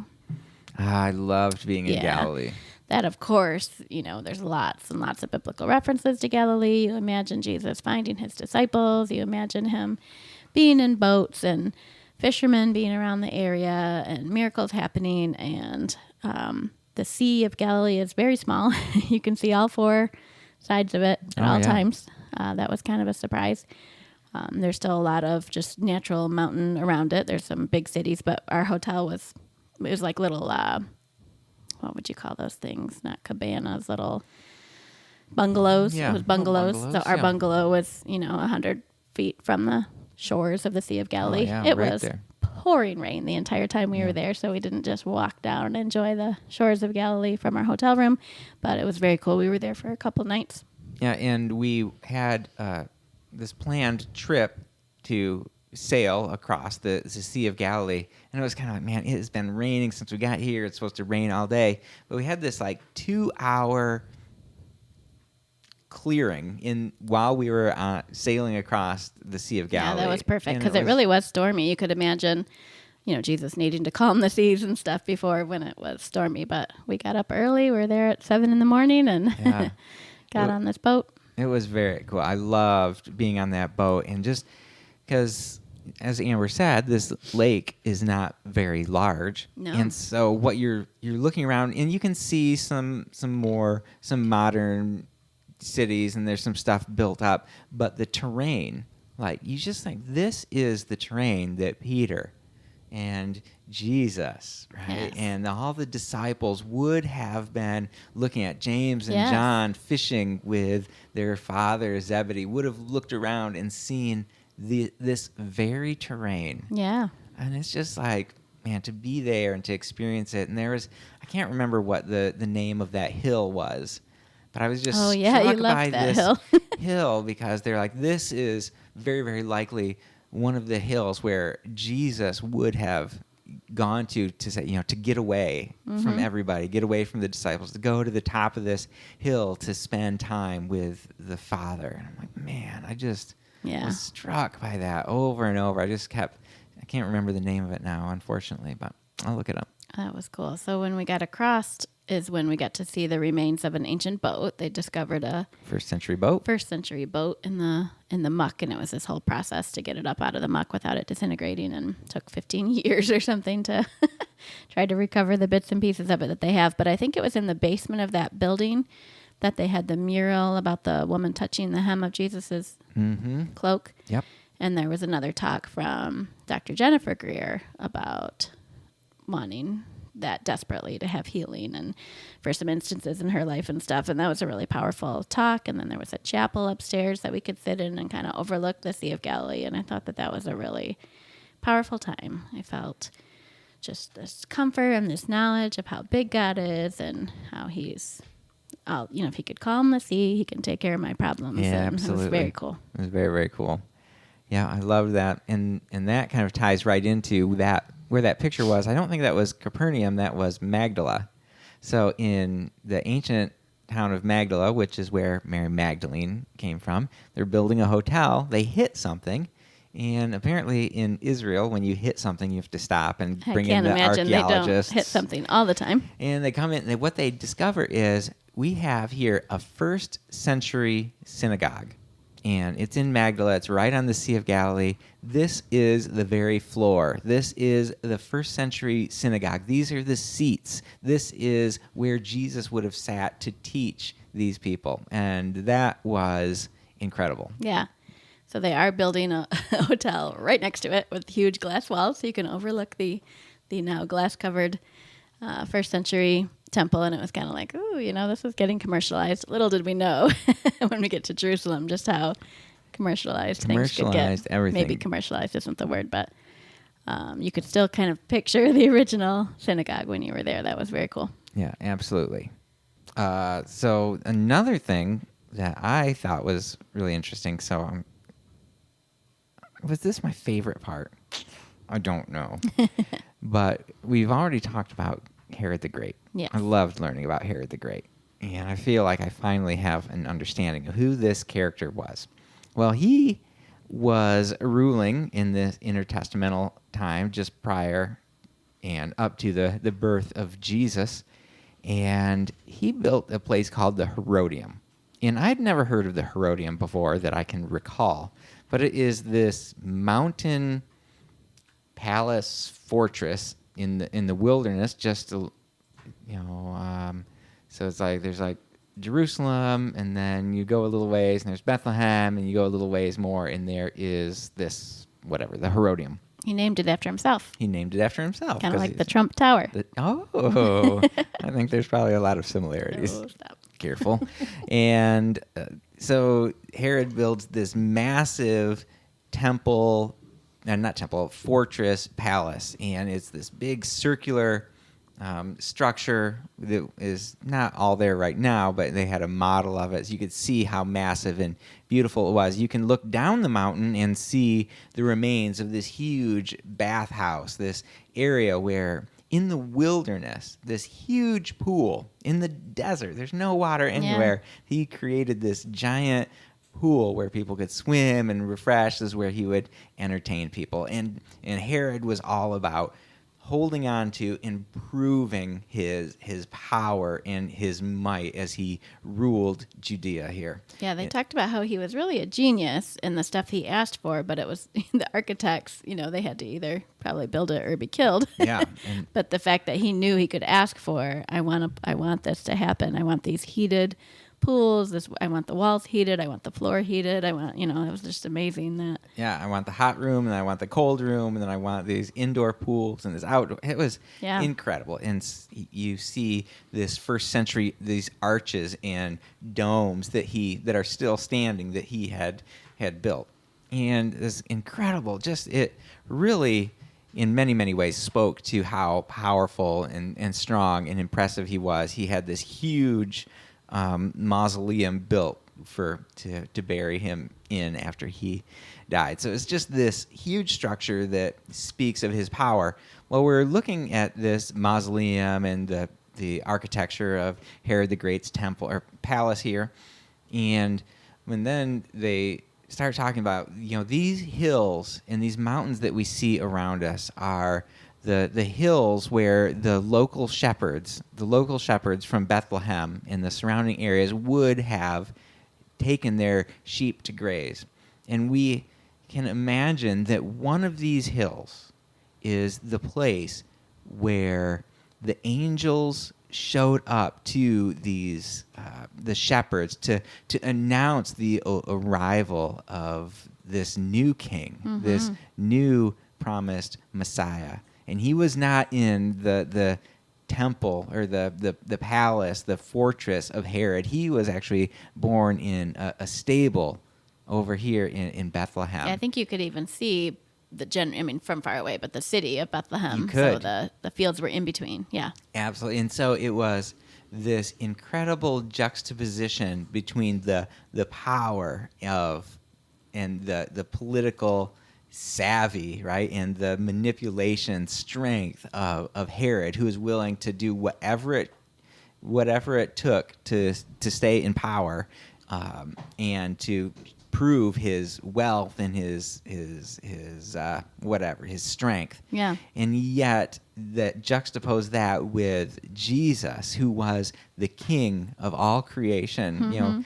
I loved being in Galilee. That, of course, there's lots and lots of biblical references to Galilee. You imagine Jesus finding his disciples. You imagine him being in boats and fishermen being around the area and miracles happening. And the Sea of Galilee is very small. You can see all four sides of it at all times. That was kind of a surprise. There's still a lot of just natural mountain around it. There's some big cities, but our hotel was like little... what would you call those things? Not cabanas, little bungalows. Yeah, it was bungalows. So our yeah. bungalow was, 100 feet from the shores of the Sea of Galilee. Yeah, it right was there. pouring rain the entire time we were there, so we didn't just walk down and enjoy the shores of Galilee from our hotel room, but it was very cool. We were there for a couple nights. Yeah, and we had this planned trip to sail across the Sea of Galilee, and it was kind of like, man, it has been raining since we got here. It's supposed to rain all day, but we had this like 2-hour clearing while we were sailing across the Sea of Galilee. Yeah, that was perfect because it really was stormy. You could imagine, Jesus needing to calm the seas and stuff before when it was stormy, but we got up early. We were there at 7 a.m. and got on this boat. It was very cool. I loved being on that boat, and just because, as Amber said, this lake is not very large. No. And so what you're looking around, and you can see some modern cities, and there's some stuff built up, but the terrain, like, you just think this is the terrain that Peter and Jesus, right? Yes. And all the disciples would have been looking at. James and Yes. John fishing with their father Zebedee would have looked around and seen this very terrain. Yeah. And it's just like, man, to be there and to experience it. And I can't remember what the name of that hill was, but I was just struck you loved by that this hill. hill because they're like, this is very, very likely one of the hills where Jesus would have gone to say, to get away from everybody, get away from the disciples, to go to the top of this hill to spend time with the Father. And I'm like, man, I just was struck by that over and over. I can't remember the name of it now, unfortunately, but I'll look it up. That was cool. So when we got across is when we got to see the remains of an ancient boat. They discovered a First century boat in the muck, and it was this whole process to get it up out of the muck without it disintegrating, and took 15 years or something to try to recover the bits and pieces of it that they have. But I think it was in the basement of that building that they had the mural about the woman touching the hem of Jesus's cloak. Yep. And there was another talk from Dr. Jennifer Greer about wanting that desperately to have healing, and for some instances in her life and stuff. And that was a really powerful talk. And then there was a chapel upstairs that we could sit in and kind of overlook the Sea of Galilee. And I thought that was a really powerful time. I felt just this comfort and this knowledge of how big God is and how he's, if he could calm the sea, he can take care of my problems. Yeah, and absolutely. It was very cool. It was very, very cool. Yeah, I loved that. And that kind of ties right into that, where that picture was. I don't think that was Capernaum, that was Magdala. So in the ancient town of Magdala, which is where Mary Magdalene came from, they're building a hotel. They hit something. And apparently in Israel, when you hit something, you have to stop and bring in the archaeologists. I can't imagine they don't hit something all the time. And they come in, and what they discover is we have here a first century synagogue. And it's in Magdala. It's right on the Sea of Galilee. This is the very floor. This is the first century synagogue. These are the seats. This is where Jesus would have sat to teach these people. And that was incredible. Yeah. So they are building a hotel right next to it with huge glass walls, so you can overlook the now glass-covered first century temple. And it was kind of like, ooh, this is getting commercialized. Little did we know when we get to Jerusalem just how commercialized things could get. Everything. Maybe commercialized isn't the word, but you could still kind of picture the original synagogue when you were there. That was very cool. Yeah, absolutely. So another thing that I thought was really interesting. So was this my favorite part? I don't know. But we've already talked about Herod the Great. Yes. I loved learning about Herod the Great. And I feel like I finally have an understanding of who this character was. Well, he was ruling in the intertestamental time just prior and up to the birth of Jesus. And he built a place called the Herodium. And I'd never heard of the Herodium before that I can recall. But it is this mountain palace fortress in the wilderness, just to, so it's like there's like Jerusalem, and then you go a little ways, and there's Bethlehem, and you go a little ways more, and there is this whatever, the Herodium. He named it after himself. He named it after himself, Kind of like the Trump Tower. I think there's probably a lot of similarities. Oh, stop. Careful. And so Herod builds this massive temple, not temple, fortress, palace, and it's this big circular structure that is not all there right now, but they had a model of it, so you could see how massive and beautiful it was. You can look down the mountain and see the remains of this huge bathhouse, this area where in the wilderness, this huge pool in the desert, there's no water anywhere. Yeah. He created this giant pool where people could swim and refresh. This is where he would entertain people. And Herod was all about holding on to improving his power and his might as he ruled Judea here. Yeah, they talked about how he was really a genius in the stuff he asked for, but it was the architects, they had to either probably build it or be killed. Yeah. But the fact that he knew he could ask for, I want this to happen. I want these heated pools. I want the walls heated. I want the floor heated. I want, it was just amazing that. Yeah, I want the hot room, and I want the cold room, and then I want these indoor pools and this outdoor. It was incredible. And you see this first century, these arches and domes that are still standing that he had built. And this incredible, just it really, in many, many ways, spoke to how powerful and strong and impressive he was. He had this huge mausoleum built to bury him in after he died. So it's just this huge structure that speaks of his power. Well, we're looking at this mausoleum and the architecture of Herod the Great's temple or palace here, and when then they start talking about these hills and these mountains that we see around us are the hills where the local shepherds from Bethlehem and the surrounding areas would have taken their sheep to graze. And we can imagine that one of these hills is the place where the angels showed up to these the shepherds to announce the arrival of this new king, this new promised Messiah. And he was not in the temple or the palace, the fortress of Herod. He was actually born in a stable over here in Bethlehem. Yeah, I think you could even see from far away, but the city of Bethlehem. You could. So the fields were in between. Yeah. Absolutely. And so it was this incredible juxtaposition between the power of and the political savvy, right, and the manipulation strength of Herod, who was willing to do whatever it took to stay in power, and to prove his wealth and his strength. Yeah. And yet that juxtapose that with Jesus, who was the king of all creation,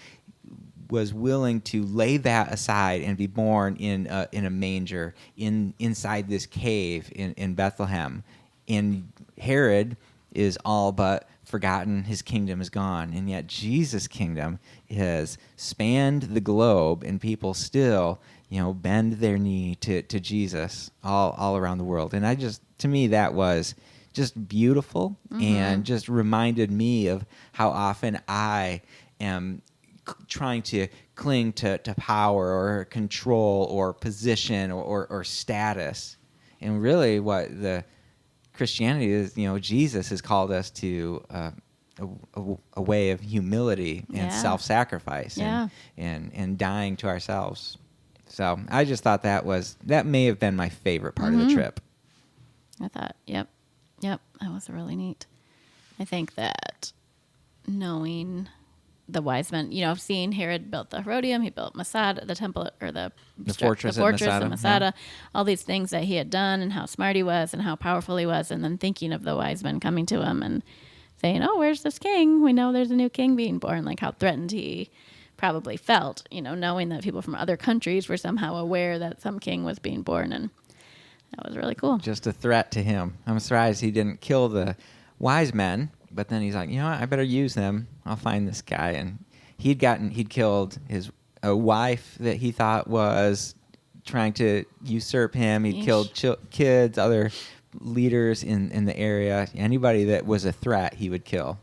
was willing to lay that aside and be born in a manger inside this cave in Bethlehem. And Herod is all but forgotten. His kingdom is gone. And yet Jesus' kingdom has spanned the globe, and people still, bend their knee to Jesus all around the world. And to me, that was just beautiful and just reminded me of how often I am trying to cling to power or control or position or status. And really what the Christianity is, Jesus has called us to a way of humility and Yeah. self-sacrifice Yeah. and dying to ourselves. So I just thought that may have been my favorite part of the trip. I thought, yep, that was really neat. I think that knowing the wise men, seeing Herod built the Herodium, he built Masada, the temple, or the fortress at of Masada, Masada, yeah. all these things that he had done and how smart he was and how powerful he was, and then thinking of the wise men coming to him and saying, oh, where's this king? We know there's a new king being born, like how threatened he probably felt, knowing that people from other countries were somehow aware that some king was being born, and that was really cool. Just a threat to him. I'm surprised he didn't kill the wise men, but then he's like, you know what? I better use them. I'll find this guy. And he'd killed a wife that he thought was trying to usurp him. He'd killed kids, other leaders in the area. Anybody that was a threat, he would kill.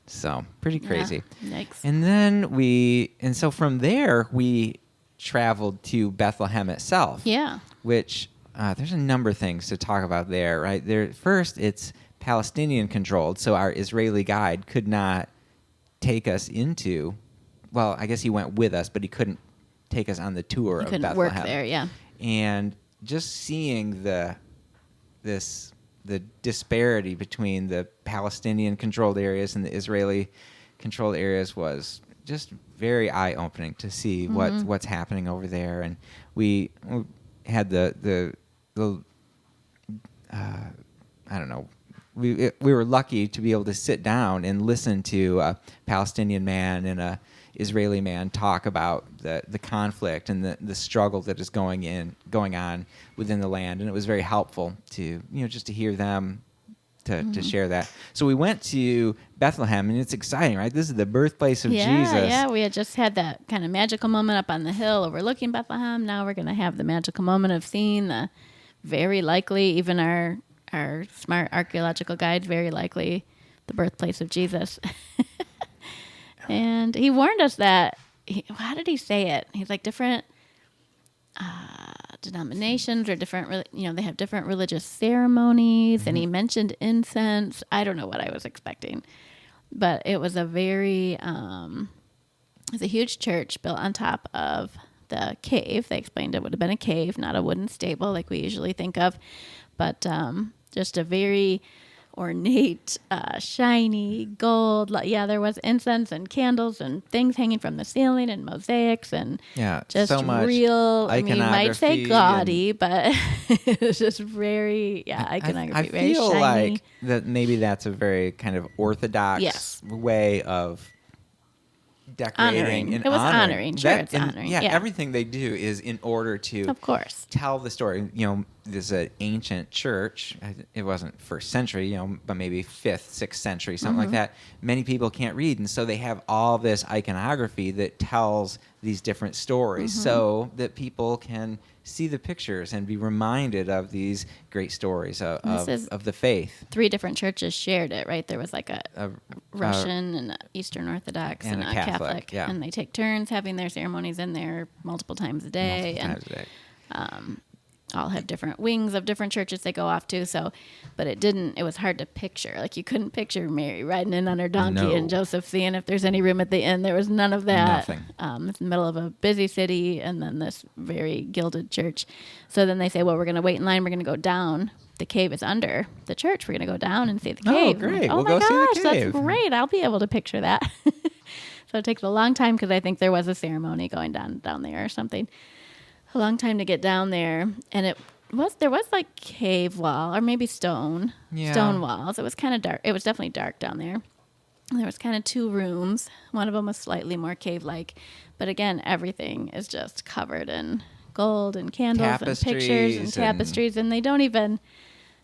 So pretty crazy. Yeah. Yikes. And then so from there, we traveled to Bethlehem itself. Yeah. Which there's a number of things to talk about there, right? First, it's Palestinian controlled, so our Israeli guide could not take us into. Well, I guess he went with us, but he couldn't take us on the tour of Bethlehem. Work there, yeah. And just seeing the disparity between the Palestinian controlled areas and the Israeli controlled areas was just very eye-opening to see what's happening over there. And we had the I don't know. We were lucky to be able to sit down and listen to a Palestinian man and a Israeli man talk about the conflict and the struggle that is going on within the land, and it was very helpful to just to hear them to share that. So we went to Bethlehem, and it's exciting, right? This is the birthplace of Jesus. Yeah, we had just had that kind of magical moment up on the hill overlooking Bethlehem. Now we're going to have the magical moment of seeing the very likely, even our smart archaeological guide, very likely the birthplace of Jesus. And he warned us that, how did he say it? He's like different denominations or different, they have different religious ceremonies, and he mentioned incense. I don't know what I was expecting, but it was a very, it was a huge church built on top of the cave. They explained it would have been a cave, not a wooden stable like we usually think of, but just a very ornate, shiny gold. Yeah, there was incense and candles and things hanging from the ceiling and mosaics and just so much real. I mean, you might say gaudy, but it was just very iconography. I very feel shiny. like that maybe that's a very kind of orthodox way of decorating. It was honoring. Sure, it's honoring. Yeah, everything they do is in order to, of course, tell the story. This is an ancient church. It wasn't first century, but maybe 5th, 6th century, something like that. Many people can't read, and so they have all this iconography that tells these different stories so that people can see the pictures and be reminded of these great stories of the faith. 3 different churches shared it, right? There was like a Russian and Eastern Orthodox and a Catholic. Yeah. And they take turns having their ceremonies in there multiple times a day. All have different wings of different churches they go off to. So, but it was hard to picture. Like you couldn't picture Mary riding in on her donkey and Joseph seeing if there's any room at the inn. There was none of that. Nothing. It's in the middle of a busy city and then this very gilded church. So then they say, well, we're going to wait in line. We're going to go down. The cave is under the church. We're going to go down and see the cave. Oh, great. Like, we'll go see the cave. That's great. I'll be able to picture that. So it takes a long time because I think there was a ceremony going down there or something. A long time to get down there. And there was like cave wall or maybe stone walls. It was kind of dark. It was definitely dark down there. And there was kind of 2 rooms. One of them was slightly more cave-like. But again, everything is just covered in gold and candles and pictures and tapestries. And they don't even,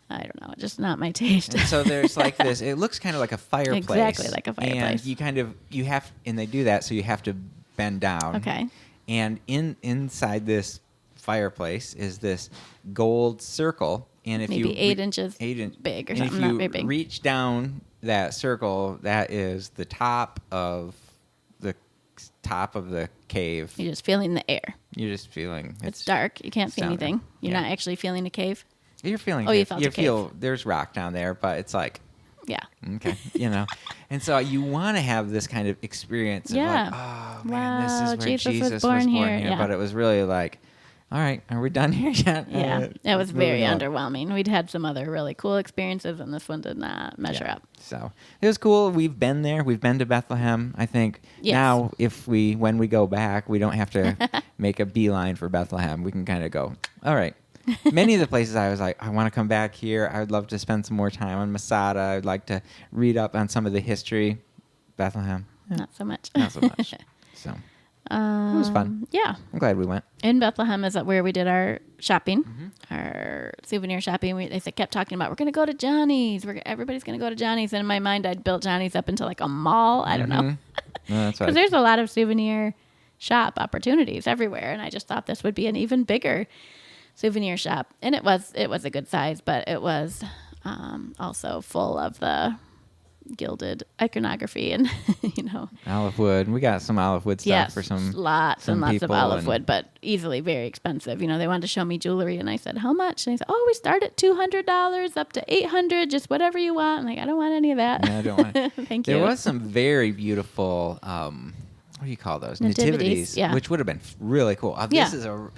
I don't know, just not my taste. And so there's like this, it looks kind of like a fireplace. Exactly like a fireplace. And and they do that, so you have to bend down. Okay. And inside this fireplace is this gold circle, and if maybe you 8 inches big or something, not very big. If you reach down that circle, that is the top of the cave. You're just feeling the air. You're just feeling it's dark. You can't see anything. You're not actually feeling a cave. You're feeling. Oh, you felt you a cave. feel there's rock down there, but it's like Yeah. Okay. And so you want to have this kind of experience of Yeah. like, oh man, Wow, this is where Jesus was born here. Yeah. But it was really like, all right, are we done here yet? Yeah, it was very moving on. underwhelming. We'd had some other really cool experiences, and this one did not measure up. So it was cool. We've been there. We've been to Bethlehem. I think Yes. now when we go back, we don't have to make a beeline for Bethlehem. We can kind of go, all right. Many of the places I was like, I want to come back here. I would love to spend some more time on Masada. I'd like to read up on some of the history. Bethlehem. Not so much. Not so much. So it was fun. Yeah. I'm glad we went. In Bethlehem is where we did our shopping, Mm-hmm. our souvenir shopping. They kept talking about, we're going to go to Johnny's. Everybody's going to go to Johnny's. And in my mind, I'd built Johnny's up into like a mall. I don't know. No, that's right. Because there's a lot of souvenir shop opportunities everywhere. And I just thought this would be an even bigger souvenir shop. And it was a good size, but it was also full of the gilded iconography and, Olive wood. We got some olive wood stuff for some lots some and lots of people olive and- wood, but easily very expensive. They wanted to show me jewelry, and I said, how much? And they said, oh, we start at $200 up to $800, just whatever you want. I'm like, I don't want any of that. Yeah, I don't want it. Thank you. There was some very beautiful, what do you call those? Nativities, yeah. Which would have been really cool. Yeah. This is an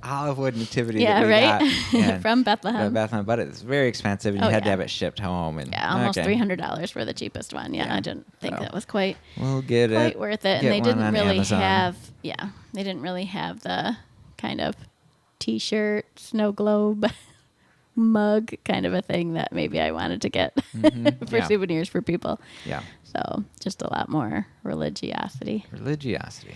olive wood nativity Yeah, that we right? got. and- From Bethlehem. Bethlehem, but it's very expensive, and you Oh, had to yeah. have it shipped home. And Yeah, almost okay. $300 for the cheapest one. Yeah, Yeah. I didn't think So, that was quite We'll get quite it. worth it. And Get they one didn't on really Amazon. they didn't really have the kind of T-shirt, snow globe, mug kind of a thing that maybe I wanted to get for Yeah. souvenirs for people. Yeah. So just a lot more religiosity. Religiosity.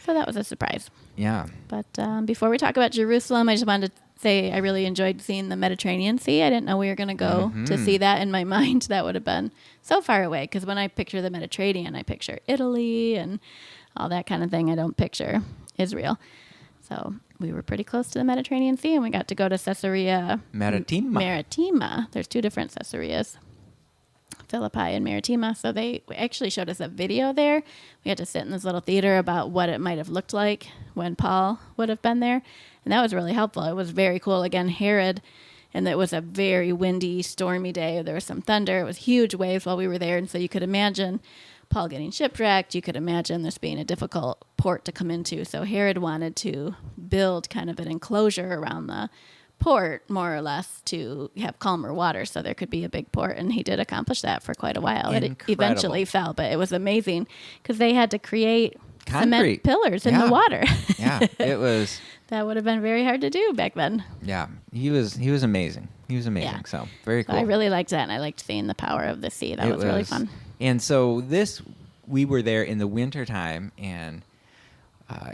So that was a surprise. Yeah. But before we talk about Jerusalem, I just wanted to say I really enjoyed seeing the Mediterranean Sea. I didn't know we were going to go to see that. In my mind, that would have been so far away, because when I picture the Mediterranean, I picture Italy and all that kind of thing. I don't picture Israel. So we were pretty close to the Mediterranean Sea, and we got to go to Caesarea Maritima. There's two different Caesareas, Philippi and Maritima. So they actually showed us a video there. We had to sit in this little theater about what it might have looked like when Paul would have been there. And that was really helpful. It was very cool. Again, Herod, and it was a very windy, stormy day. There was some thunder. It was huge waves while we were there. And so you could imagine Paul getting shipwrecked. You could imagine this being a difficult port to come into. So Herod wanted to build kind of an enclosure around the port, more or less, to have calmer water so there could be a big port. And he did accomplish that for quite a while. It Incredible. eventually fell, but it was amazing because they had to create Concrete. cement pillars in Yeah. the water. Yeah. It was. That would have been very hard to do back then. Yeah. He was amazing. He was amazing. Yeah. So very So cool. I really liked that, and I liked seeing the power of the sea. That It was really fun. And so we were there in the wintertime, and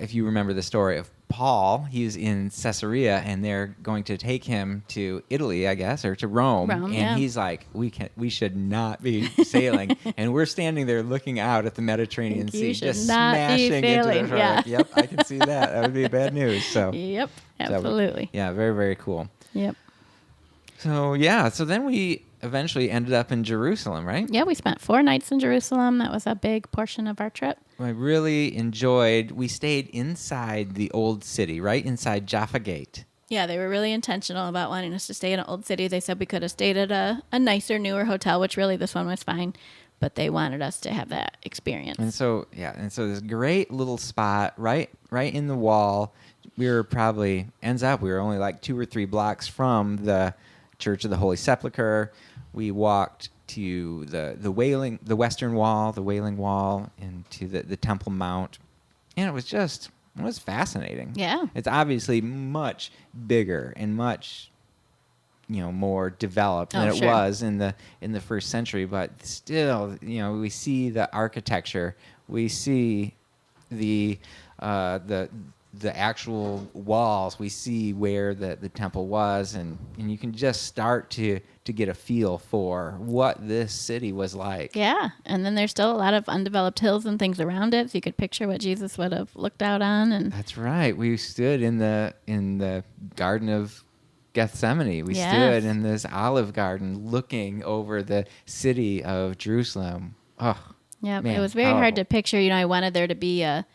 if you remember the story of Paul, he's in Caesarea, and they're going to take him to Italy, I guess, or to Rome. And yeah. he's like, we should not be sailing. And we're standing there looking out at the Mediterranean You Sea, should just not be smashing into sailing, the shore. yeah. Like, yep, I can see that. That would be bad news. So Yep, so, absolutely. yeah, very, very cool. Yep. So then we eventually ended up in Jerusalem, right? Yeah, we spent 4 nights in Jerusalem. That was a big portion of our trip. I really enjoyed. We stayed inside the old city, right inside Jaffa Gate. Yeah, they were really intentional about wanting us to stay in an old city. They said we could have stayed at a nicer, newer hotel, which really this one was fine, but they wanted us to have that experience. And so this great little spot right in the wall. We were we were only like 2 or 3 blocks from the Church of the Holy Sepulchre. We walked to the Western Wall, the Wailing Wall, and to the Temple Mount, and it was fascinating. Yeah. It's obviously much bigger and much more developed than it sure. was in the first century, but still, we see the architecture, we see the actual walls, we see where the temple was, and you can just start to get a feel for what this city was like. Yeah, and then there's still a lot of undeveloped hills and things around it, so you could picture what Jesus would have looked out on. And That's right. We stood in the Garden of Gethsemane. We Yes. stood in this olive garden looking over the city of Jerusalem. Oh, yeah, man, it was very hard powerful. to picture. I wanted there to be a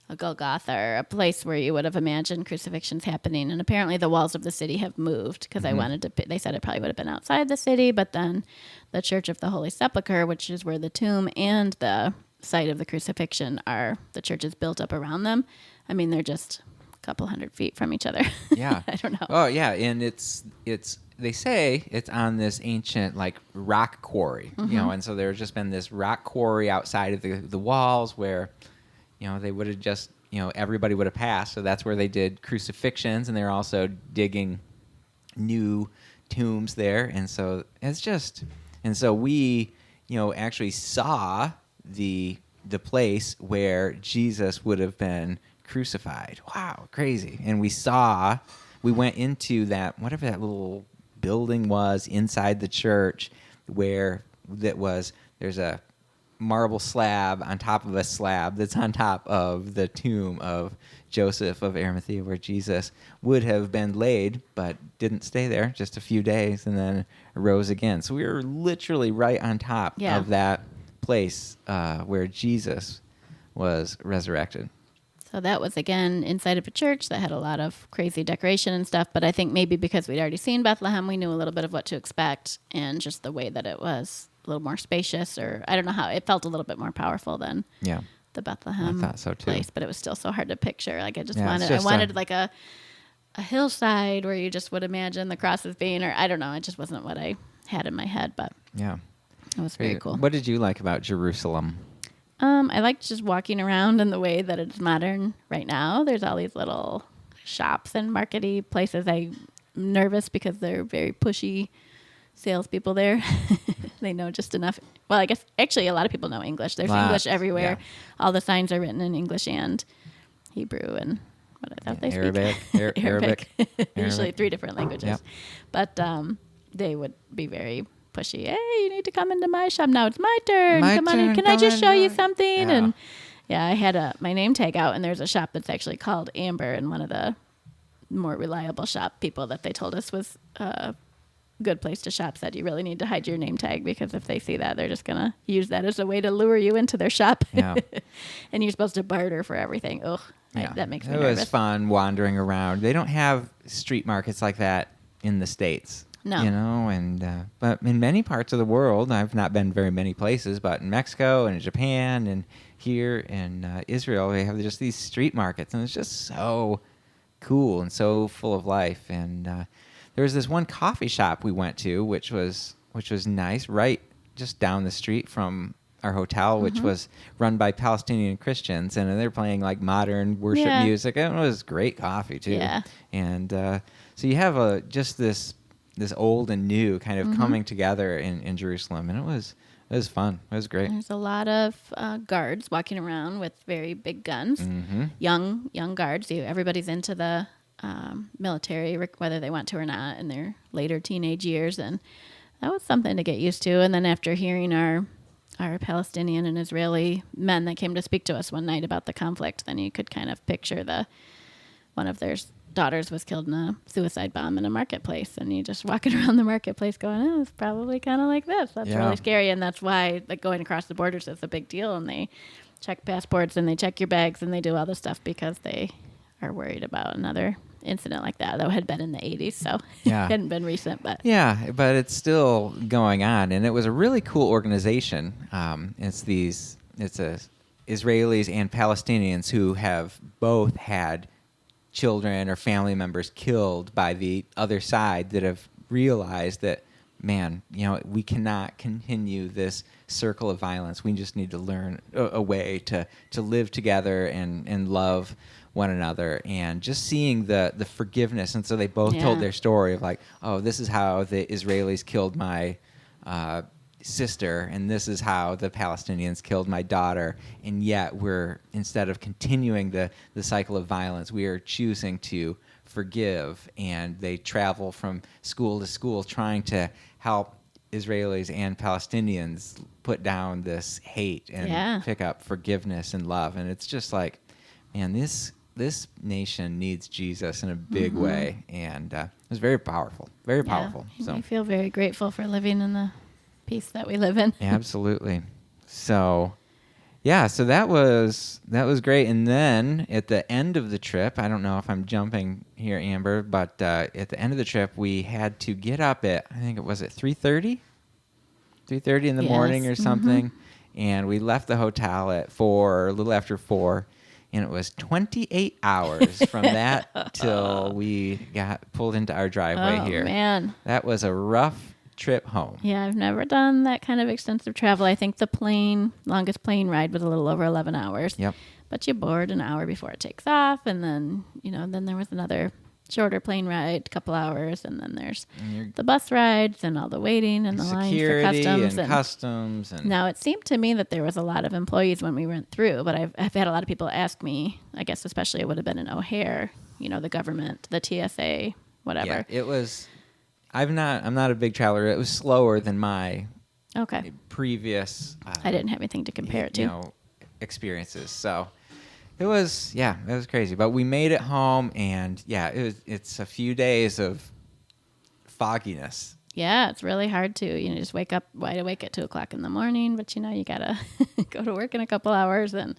a Golgotha, or a place where you would have imagined crucifixions happening. And apparently the walls of the city have moved because they said it probably would have been outside the city, but then the Church of the Holy Sepulchre, which is where the tomb and the site of the crucifixion are, the church is built up around them. I mean, they're just a couple 100 feet from each other. Yeah. I don't know. Oh, yeah. And it's they say it's on this ancient like rock quarry, and so there's just been this rock quarry outside of the walls where, they would have just, everybody would have passed. So that's where they did crucifixions, and they're also digging new tombs there. And so we, actually saw the place where Jesus would have been crucified. Wow, crazy. And we went into that, whatever that little building was inside the church, where there's a marble slab on top of a slab that's on top of the tomb of Joseph of Arimathea, where Jesus would have been laid, but didn't stay there just a few days and then arose again. So we were literally right on top of that place where Jesus was resurrected. So that was, again, inside of a church that had a lot of crazy decoration and stuff. But I think maybe because we'd already seen Bethlehem, we knew a little bit of what to expect, and just the way that it was a little more spacious, or I don't know how, it felt a little bit more powerful than the Bethlehem I thought so too. place. But it was still so hard to picture. Like I wanted like a hillside where you just would imagine the crosses being, or I don't know. It just wasn't what I had in my head, but it was very cool. What did you like about Jerusalem? I liked just walking around in the way that it's modern right now. There's all these little shops and markety places. I'm nervous because they're very pushy salespeople there. They know just enough. Well, I guess actually a lot of people know English. There's English everywhere. Yeah. All the signs are written in English and Hebrew and what I thought they speak. Arabic. Usually 3 different languages. Yep. But they would be very pushy. Hey, you need to come into my shop. Now it's my turn. Come on in. Can I just show you something? Yeah. And I had my name tag out, and there's a shop that's actually called Amber, and one of the more reliable shop people that they told us was a good place to shop said you really need to hide your name tag, because if they see that, they're just going to use that as a way to lure you into their shop. Yeah. And you're supposed to barter for everything. Ugh, that makes me nervous. It was fun wandering around. They don't have street markets like that in the States. No. But in many parts of the world, I've not been very many places, but in Mexico and in Japan and here in Israel, they have just these street markets, and it's just so cool and so full of life. And there was this one coffee shop we went to, which was nice, right just down the street from our hotel, which was run by Palestinian Christians, and they're playing like modern worship music. And it was great coffee too. Yeah. And so you have just this old and new kind of coming together in Jerusalem, and it was fun. It was great. There's a lot of guards walking around with very big guns, young guards. Everybody's into the military, whether they want to or not, in their later teenage years, and that was something to get used to. And then after hearing our Palestinian and Israeli men that came to speak to us one night about the conflict, then you could kind of picture one of their daughters was killed in a suicide bomb in a marketplace, and you just walking around the marketplace going, oh, it's probably kind of like this. That's really scary. And that's why going across the borders is a big deal, and they check passports and they check your bags and they do all this stuff because they are worried about another incident like that had been in the 80s, so it hadn't been recent. But it's still going on, and it was a really cool organization. It's Israelis and Palestinians who have both had children or family members killed by the other side that have realized that, man, we cannot continue this circle of violence. We just need to learn a way to live together and love one another, and just seeing the forgiveness. And so they both told their story of like, oh, this is how the Israelis killed my sister, and this is how the Palestinians killed my daughter, and yet instead of continuing the cycle of violence, we are choosing to forgive. And they travel from school to school trying to help Israelis and Palestinians put down this hate and pick up forgiveness and love. And it's just like, man, this nation needs Jesus in a big way, and it was very powerful, very powerful. So I feel very grateful for living in the peace that we live in. Absolutely. So Yeah, so that was great. And then at the end of the trip, I don't know if I'm jumping here, Amber, but at the end of the trip, we had to get up at, I think it was at 3:30 in the morning or something. And we left the hotel at 4, a little after 4. And it was 28 hours from that till we got pulled into our driveway here. Oh, man. That was a rough trip home. Yeah, I've never done that kind of extensive travel. I think the longest plane ride was a little over 11 hours. Yep. But you board an hour before it takes off, and then, then there was another shorter plane ride, a couple hours, and then there's the bus rides and all the waiting and the lines for customs. And now it seemed to me that there was a lot of employees when we went through, but I've had a lot of people ask me, I guess especially it would have been in O'Hare, the government, the TSA, whatever. Yeah, it was. I'm not a big traveler. It was slower than my previous. I didn't have anything to compare it to. Experiences. So it was crazy. But we made it home, and it's a few days of fogginess. Yeah, it's really hard to just wake up wide awake at 2:00 in the morning, but you gotta go to work in a couple hours, and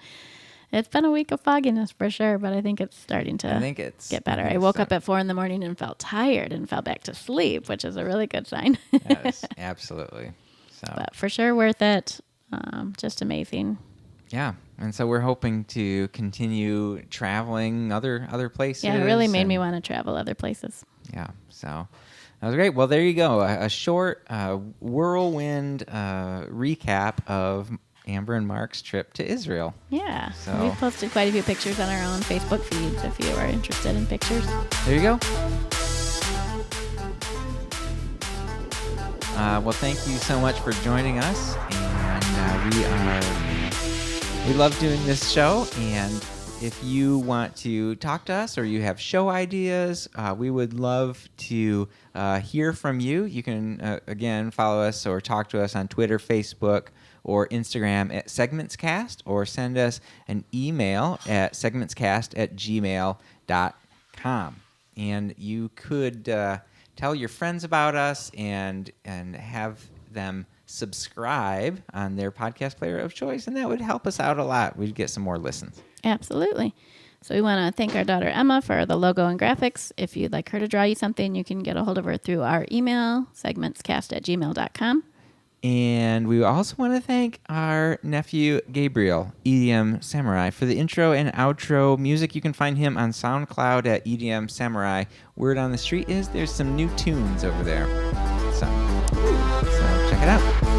it's been a week of fogginess for sure, but I think it's starting to get better. I woke up at 4 a.m. and felt tired and fell back to sleep, which is a really good sign. Yes, absolutely. So, but for sure worth it. Just amazing. Yeah, and so we're hoping to continue traveling other places. Yeah, it really made me want to travel other places. Yeah, so that was great. Well, there you go, a short whirlwind recap of Amber and Mark's trip to Israel. Yeah. So we've posted quite a few pictures on our own Facebook feeds if you are interested in pictures. There you go. Well, thank you so much for joining us. And we love doing this show. And if you want to talk to us or you have show ideas, we would love to hear from you. You can, again, follow us or talk to us on Twitter, Facebook, or Instagram at SegmentsCast, or send us an email at segmentscast@gmail.com. And you could tell your friends about us and have them subscribe on their podcast player of choice, and that would help us out a lot. We'd get some more listens. Absolutely. So we want to thank our daughter Emma for the logo and graphics. If you'd like her to draw you something, you can get a hold of her through our email, segmentscast@gmail.com. And we also want to thank our nephew, Gabriel, EDM Samurai, for the intro and outro music. You can find him on SoundCloud at EDM Samurai. Word on the street is there's some new tunes over there. So check it out.